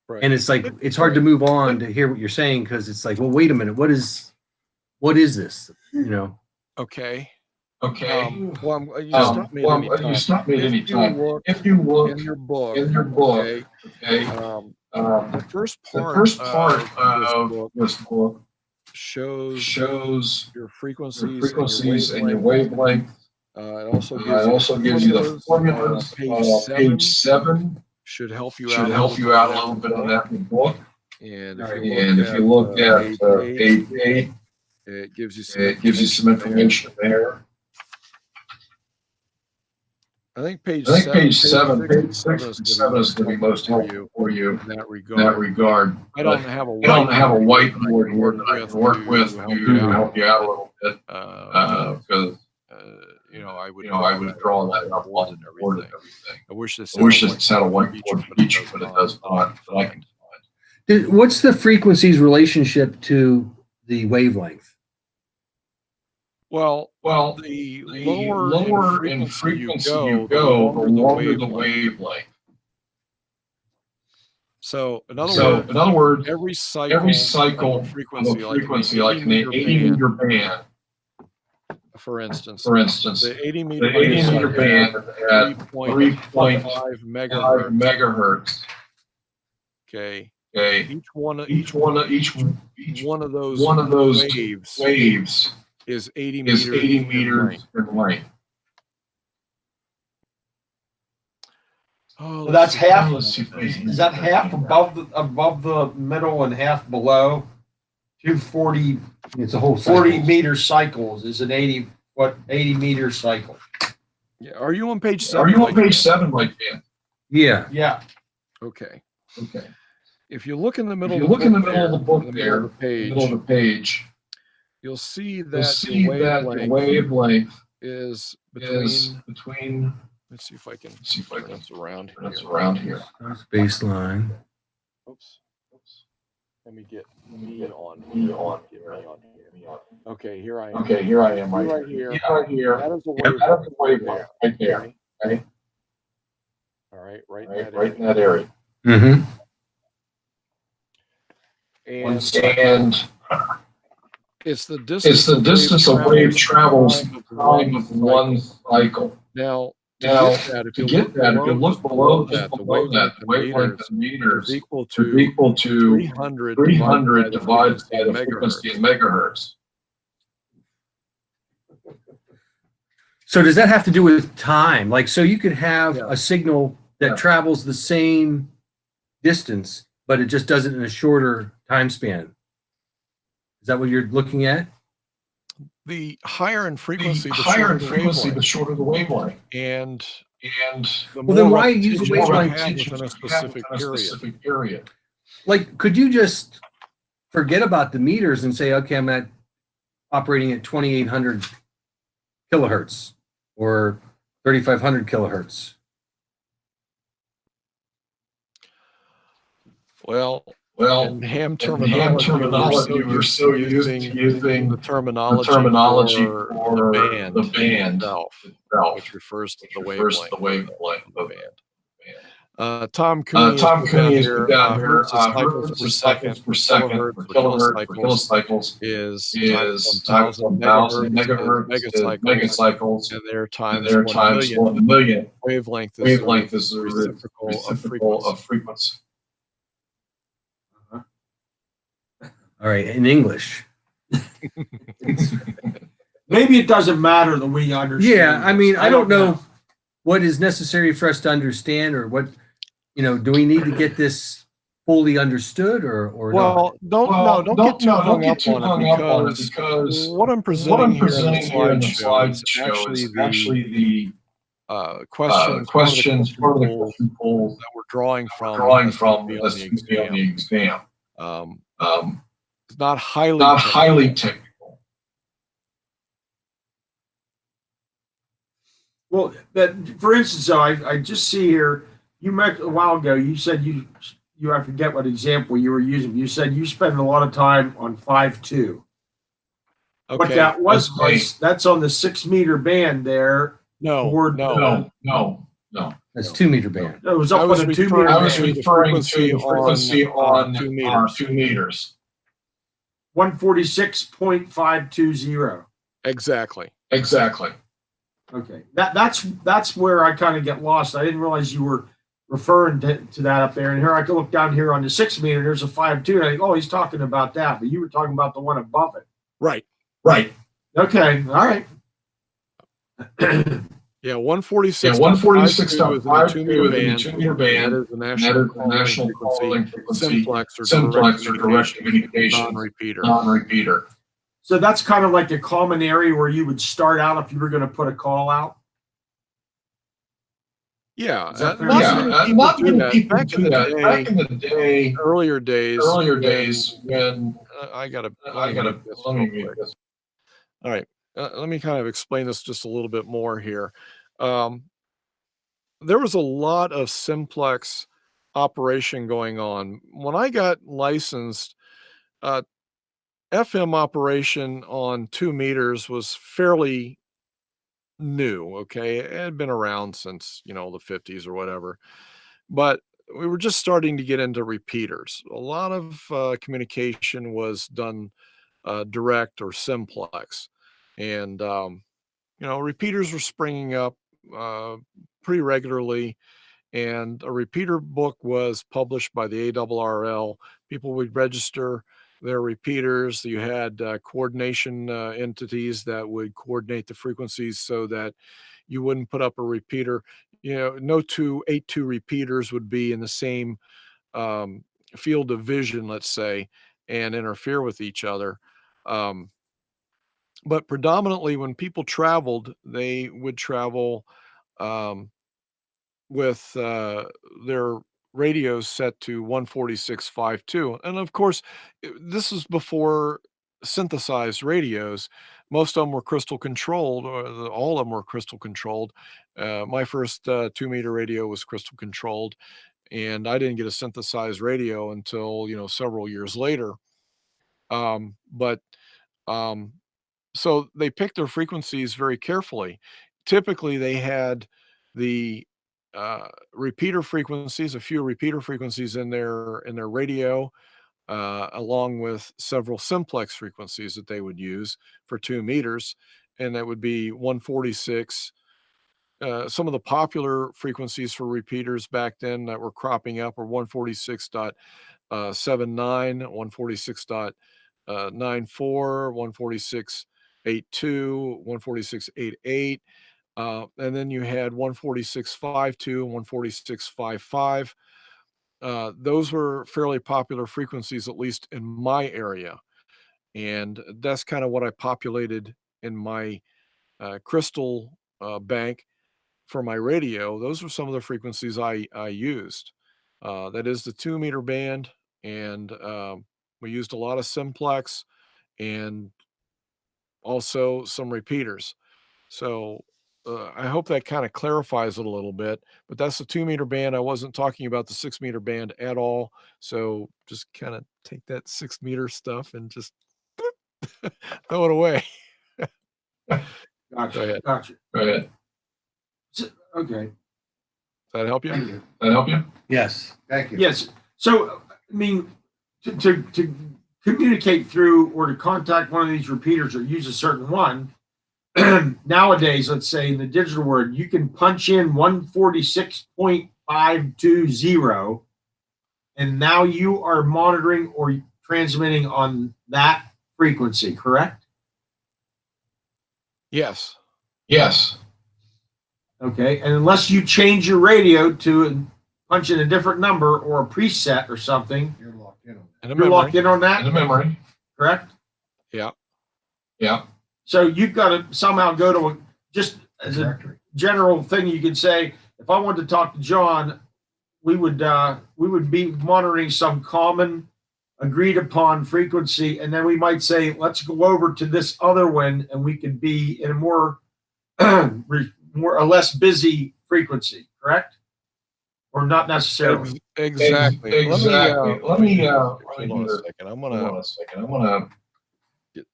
Right. And it's like it's hard to move on to hear what you're saying because it's like, well, wait a minute, what is this? You know? Okay. Okay. You stop me at any time. If you look in your book, okay, the first part of this book shows your frequencies and your wavelength. It also gives you the formulas. Page 7 should help you out a little bit on that book. And if you look at page 8, it gives you some information there. I think page 7 is going to be most helpful for you in that regard. I don't have a whiteboard here that I can work with to help you out a little bit because I would draw that up on the board and everything. I wish this had a whiteboard feature, but it does not. But I can find. What's the frequency's relationship to the wavelength? Well, the lower in frequency you go, the longer the wavelength. So, in other words, every cycle of a frequency, like an 80 meter band, for instance, the 80 meter band at 3.5 megahertz. Okay. Each one of those waves is 80 meters in length. So that's half. Is that half above the middle and half below? 240. It's a whole 40 meter cycles is an 80 meter cycle. Yeah, are you on page Are 7? you on like page that? 7 like that? Yeah. Yeah. Okay. Okay. If you look in the If middle you of the look in the book middle of the there, book in the middle of there, the in the middle of page, the page, you'll see you'll that see your that your wavelength wavelength is is between, between, let's see if I can let's see if I turn can this around turn this here. around here. That's baseline. Oops. Let me get me on here. Get me on here. Okay, here I am. Okay, here I am right here. Yeah, right here. That is a Yep, wavelength that's the right wavelength there. right there. Okay. Okay. All right, right All in right, that right in area. that area. Mm-hmm. And It's it's the distance the distance a wave travels time of time one of one cycle. cycle. Now, to Now, get that, if to you get look that, if you below, look just below just that, the below that, wavelength the in wavelength meters in is meters equal is to equal to 300 divided by 300 the divided frequency by in the frequency megahertz. in megahertz. So does that have to do with time? Like, so you could have Yeah. a signal that Yeah. travels the same distance, but it just does it in a shorter time span. Is that what you're looking at? The higher in The frequency, the higher shorter in the frequency, the wavelength. shorter the wavelength. And And the Well, then more why use a repetitions you wavelength? have repetitions within a you have specific within a period. specific period. Like, could you just forget about the meters and say, okay, I'm operating at 2,800 kilohertz or 3,500 kilohertz? Well, Well, in ham in ham terminology, we're so used to using the terminology for the band, the band itself, itself, which refers to the refers to wavelength the wavelength of the of band. band. Tom Cooney has Tom put Cooney down has here, put down here, hertz is cycles hertz per is second, cycles per second, kilohertz per for kilohertz per kilocycles kilocycles is is times 1,000, 1,000, megahertz megahertz is is megacycles, megacycles, and there and times there 1 times million. 1 million. Wavelength is the Wavelength is the reciprocal of reciprocal frequency. of frequency. All right, in English. Maybe it doesn't matter the way you understand. Yeah, I mean, this. I don't know what is necessary for us to understand, or what, do we need to get this fully understood, or Well, not? don't get too hung up too on it, hung up on it, because because what I'm what presenting I'm here in the presenting here in the slideshow is slideshow actually is actually the questions, questions, part of the the question question pool that we're drawing from drawing has to from be on has the to be on exam. the exam. Um, it's not highly Not technical. highly technical. Well, that for instance, though, I just see here you met a while ago. You said you I forget what example you were using. You said you spend a lot of time on 5.2. What Okay. that was that's on the 6 meter band there. No, toward No. That's 2 meter band. It was I up was on the 2 meter. referring I was to the referring to the frequency frequency on 2 meters. 2 meters. 146.520. Exactly. Exactly. Okay, that's where I kind of get lost. I didn't realize you were referring to that up there. And here I can look down here on the 6 meter. There's a 5.2. And I think, oh, he's talking about that, but you were talking about the one above it. Right. Right. Okay. All right. Yeah, 146. 146.5 is in the 2 meter in the band. 2 meter band. That is the That national is the national calling frequency. frequency. Simplex or Simplex or direct communication, communication. non-repeater. Non-repeater. So that's kind of like a common area where you would start out if you were going to put a call out. Yeah, Is that fair? not many people Back do that. Back in the day, earlier days, when I gotta let me mute this. All right, let me kind of explain this just a little bit more here. There was a lot of simplex operation going on when I got licensed. FM operation on 2 meters was fairly new. Okay, it had been around since the 50s or whatever, but we were just starting to get into repeaters. A lot of communication was done direct or simplex, and repeaters were springing up pretty regularly. And a repeater book was published by the ARRL. People would register their repeaters. You had coordination entities that would coordinate the frequencies so that you wouldn't put up a repeater. No two 8.2 repeaters would be in the same field of vision, let's say, and interfere with each other. But predominantly when people traveled, they would travel with their radios set to 146.52. And of course, this is before synthesized radios. Most of them were crystal controlled, or all of them were crystal controlled. My first 2-meter radio was crystal controlled, and I didn't get a synthesized radio until, several years later. But um, so they picked their frequencies very carefully. Typically, they had the repeater frequencies, a few repeater frequencies in their radio, along with several simplex frequencies that they would use for 2 meters, and that would be 146. Some of the popular frequencies for repeaters back then that were cropping up were 146.79, 146.94, 146.82, 146.88. And then you had 146.52 and 146.55. Those were fairly popular frequencies, at least in my area. And that's kind of what I populated in my crystal bank for my radio. Those were some of the frequencies I used. That is the 2-meter band. And we used a lot of simplex and also some repeaters. So I hope that kind of clarifies it a little bit, but that's the 2-meter band. I wasn't talking about the 6-meter band at all. So just kind of take that 6-meter stuff and just throw it away. Gotcha. Go ahead. Gotcha. Go ahead. Okay. Does that help you? Thank you. That help you? Yes. Thank you. Yes. So, I mean, to communicate through or to contact one of these repeaters or use a certain one, nowadays, let's say in the digital world, you can punch in 146.520, and now you are monitoring or transmitting on that frequency, correct? Yes. Yes. Okay. And unless you change your radio to punch in a different number or a preset or something, You're locked in on that. And a you're memory. locked in on And that, the memory. correct? Yeah. Yeah. So you've got to somehow go to just as a Directory. general thing, you could say, if I wanted to talk to John, we would be monitoring some common agreed upon frequency, and then we might say, let's go over to this other one, and we could be in a more more or less busy frequency, correct? Or not necessarily. Exactly. Exactly. Let me hold on a here. second. I'm Hold gonna on a second. I'm gonna get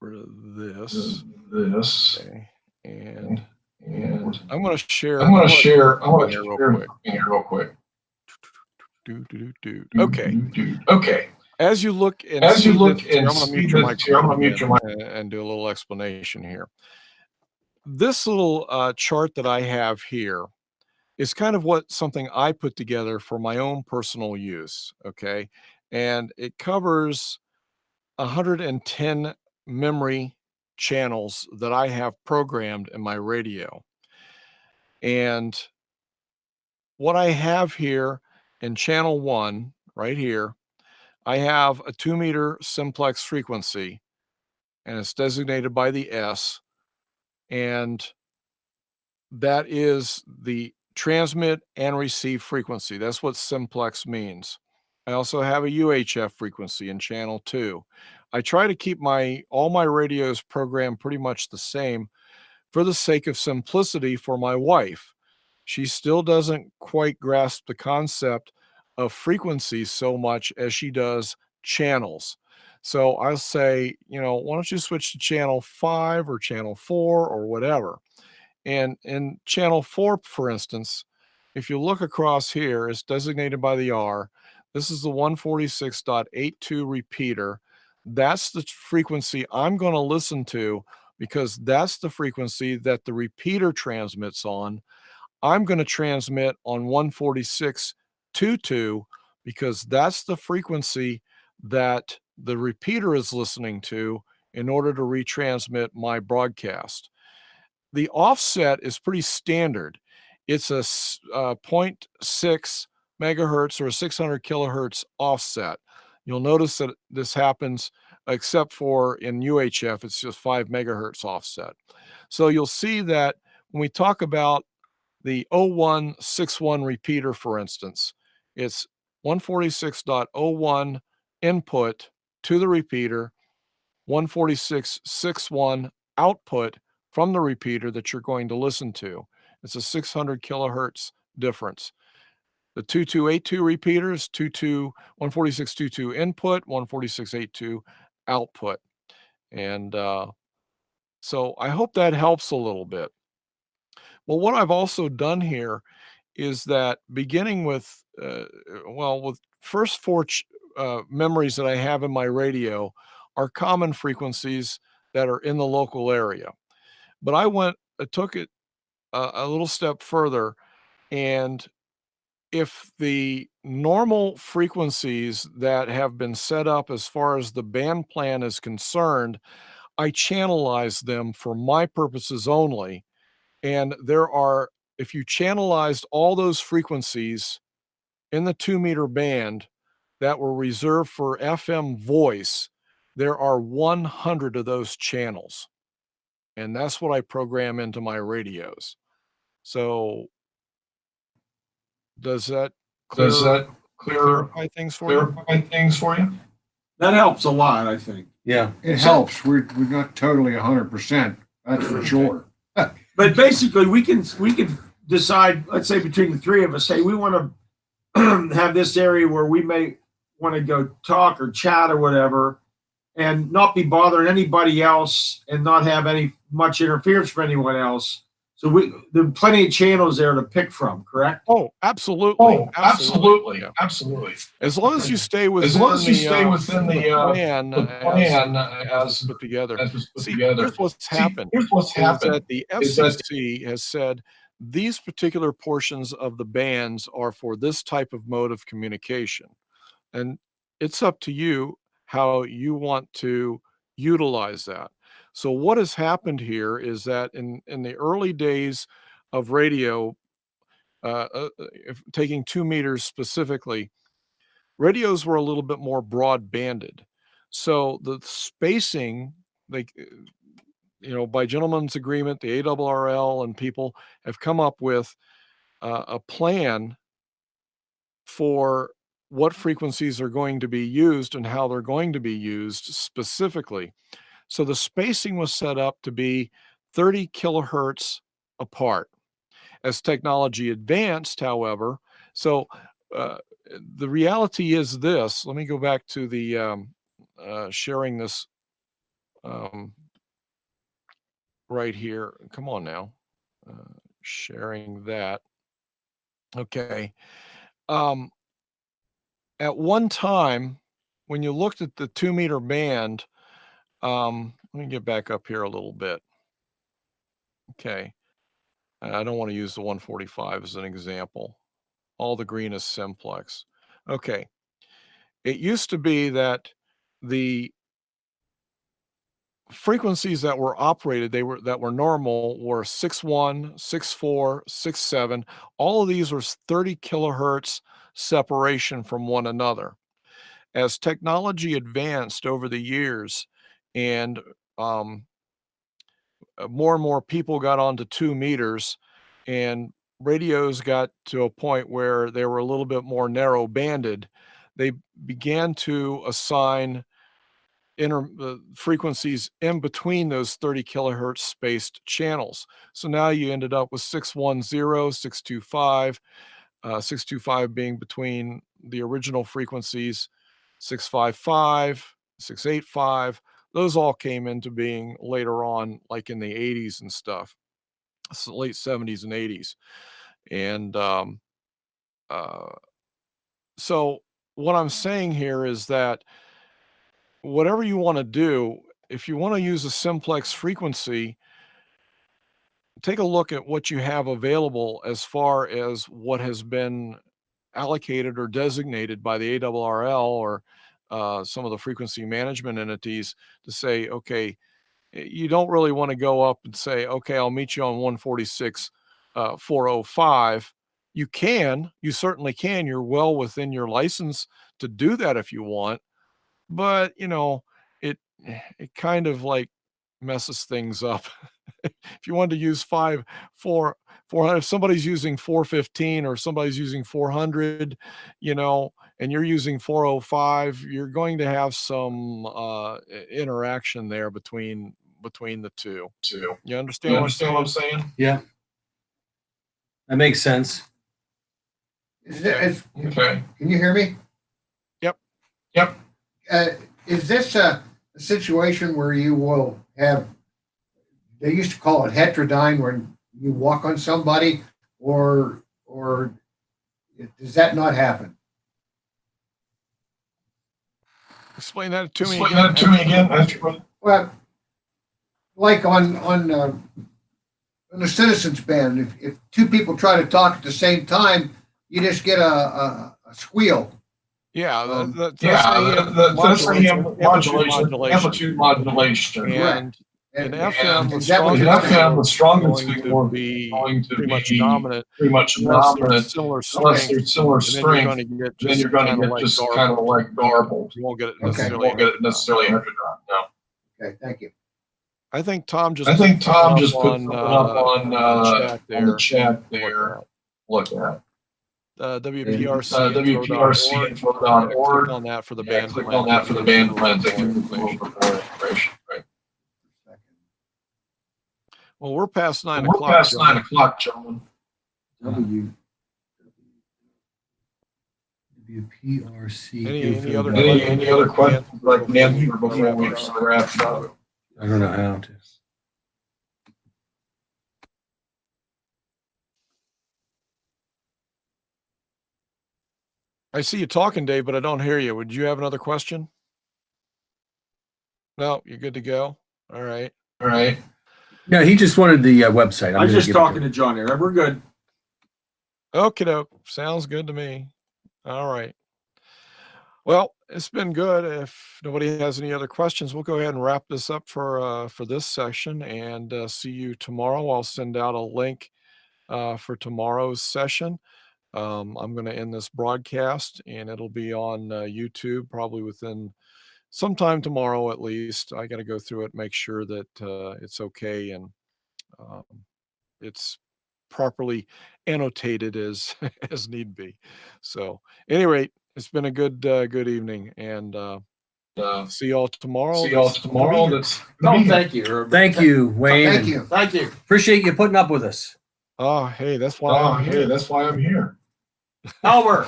rid of this. this Okay. And and I'm gonna share. I want to share here real quick. here real quick. Okay. Okay. As you look and As see you look this here, and I'm gonna see mute your this here, I'm gonna mute your microphone and do a little explanation here. This little chart that I have here is kind of something I put together for my own personal use. Okay. And it covers 110 memory channels that I have programmed in my radio. And what I have here in channel 1, right here, I have a 2-meter simplex frequency, and it's designated by the S. And that is the transmit and receive frequency. That's what simplex means. I also have a UHF frequency in channel 2. I try to keep all my radios programmed pretty much the same for the sake of simplicity for my wife. She still doesn't quite grasp the concept of frequencies so much as she does channels. So I'll say, why don't you switch to channel 5 or channel 4 or whatever. And in channel 4, for instance, if you look across here, it's designated by the R. This is the 146.82 repeater. That's the frequency I'm going to listen to because that's the frequency that the repeater transmits on. I'm going to transmit on 146.22 because that's the frequency that the repeater is listening to in order to retransmit my broadcast. The offset is pretty standard. It's a 0.6 megahertz or a 600 kilohertz offset. You'll notice that this happens, except for in UHF, it's just 5 megahertz offset. So you'll see that when we talk about the 0161 repeater, for instance, it's 146.01 input to the repeater, 146.61 output from the repeater that you're going to listen to. It's a 600 kilohertz difference. The 2282 repeaters, 146.22 input, 146.82 output. And so I hope that helps a little bit. Well, what I've also done here is that beginning with, with first four memories that I have in my radio are common frequencies that are in the local area. But I took it a little step further, and if the normal frequencies that have been set up as far as the band plan is concerned, I channelize them for my purposes only. And if you channelized all those frequencies in the 2-meter band that were reserved for FM voice, there are 100 of those channels. And that's what I program into my radios. So does that clarify things for you? That helps a lot, I think. Yeah. It helps. We're not totally 100%. That's for sure. But basically, we can decide. Let's say between the three of us, say we want to have this area where we may want to go talk or chat or whatever, and not be bothering anybody else, and not have any much interference from anyone else. So there are plenty of channels there to pick from. Correct? Oh, absolutely. Absolutely. Yeah. Absolutely. As long as you stay within the plan as put together. Here's what's happened. Is that the FCC has said these particular portions of the bands are for this type of mode of communication. And it's up to you how you want to utilize that. So what has happened here is that in the early days of radio, taking 2 meters specifically, radios were a little bit more broad banded. So the spacing, by gentleman's agreement, the ARRL and people have come up with a plan for what frequencies are going to be used and how they're going to be used specifically. So the spacing was set up to be 30 kilohertz apart. As technology advanced, however, the reality is this. Let me go back to the sharing this right here. Come on now. Sharing that. Okay. At one time, when you looked at the 2-meter band, let me get back up here a little bit. Okay. I don't want to use the 145 as an example. All the green is simplex. Okay. It used to be that the frequencies that were operated, that were normal were 6.1, 6.4, 6.7. All of these were 30 kilohertz separation from one another. As technology advanced over the years and more and more people got onto 2 meters, and radios got to a point where they were a little bit more narrow banded, they began to assign frequencies in between those 30 kilohertz spaced channels. So now you ended up with 610, 625, 625 being between the original frequencies, 655, 685. Those all came into being later on, like in the 80s and stuff, so late 70s and 80s. And so what I'm saying here is that whatever you want to do, if you want to use a simplex frequency, take a look at what you have available as far as what has been allocated or designated by the ARRL or some of the frequency management entities to say, okay, you don't really want to go up and say, okay, I'll meet you on 146, 405. You certainly can. You're well within your license to do that if you want. But, it kind of like messes things up. If you wanted to use 400, if somebody's using 415 or somebody's using 400, and you're using 405, you're going to have some interaction there between the two. You understand what I'm saying? Yeah. That makes sense. Okay. Okay. Can you hear me? Yep. Is this a situation where you will have, they used to call it heterodyne, when you walk on somebody, or does that not happen? Explain that to me Explain that to me again. Well, like on the citizens band, if two people try to talk at the same time, you just get a squeal. Yeah, That's AM modulation, amplitude modulation. And in FM, the is that what strongest you're signal saying? is going to be pretty much dominant unless there's similar strength, and then you're going to get just kind of like garbled. You won't get it necessarily. Heterodyne. No. Okay, thank you. I think Tom just put something up on the chat there. Look at WPRC info.org. Click on that for the band. Click on that for the band plan. Well, we're past 9 We're o'clock. past 9 o'clock, gentlemen. WPRC. Any other Any other questions like Nancy before we wrap up? I don't know how to. I see you talking, Dave, but I don't hear you. Would you have another question? No, you're good to go. All right. No, he just wanted the website. I'm just talking to John here. We're good. Okie doke. Sounds good to me. All right. Well, it's been good. If nobody has any other questions, we'll go ahead and wrap this up for this session, and see you tomorrow. I'll send out a link for tomorrow's session. I'm going to end this broadcast, and it'll be on YouTube probably within sometime tomorrow at least. I got to go through it, make sure that it's okay and it's properly annotated as as need be. So, at any rate, it's been a good evening, and see y'all tomorrow. Thank you. Thank you, Wayne. Thank you. Appreciate you putting up with us. Oh, hey, that's why I'm here. That's why I'm here. Elmer.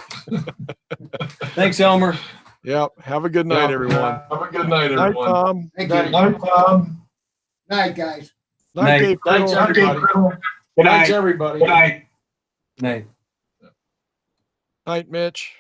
Thanks, Elmer. Yep. Have a good night, everyone. Have a good night, Night, everyone. Tom. Thank you. Night, Tom. Night, guys. Night, Dave. Thanks, Everybody. Thanks, everybody. Night. Night, Mitch.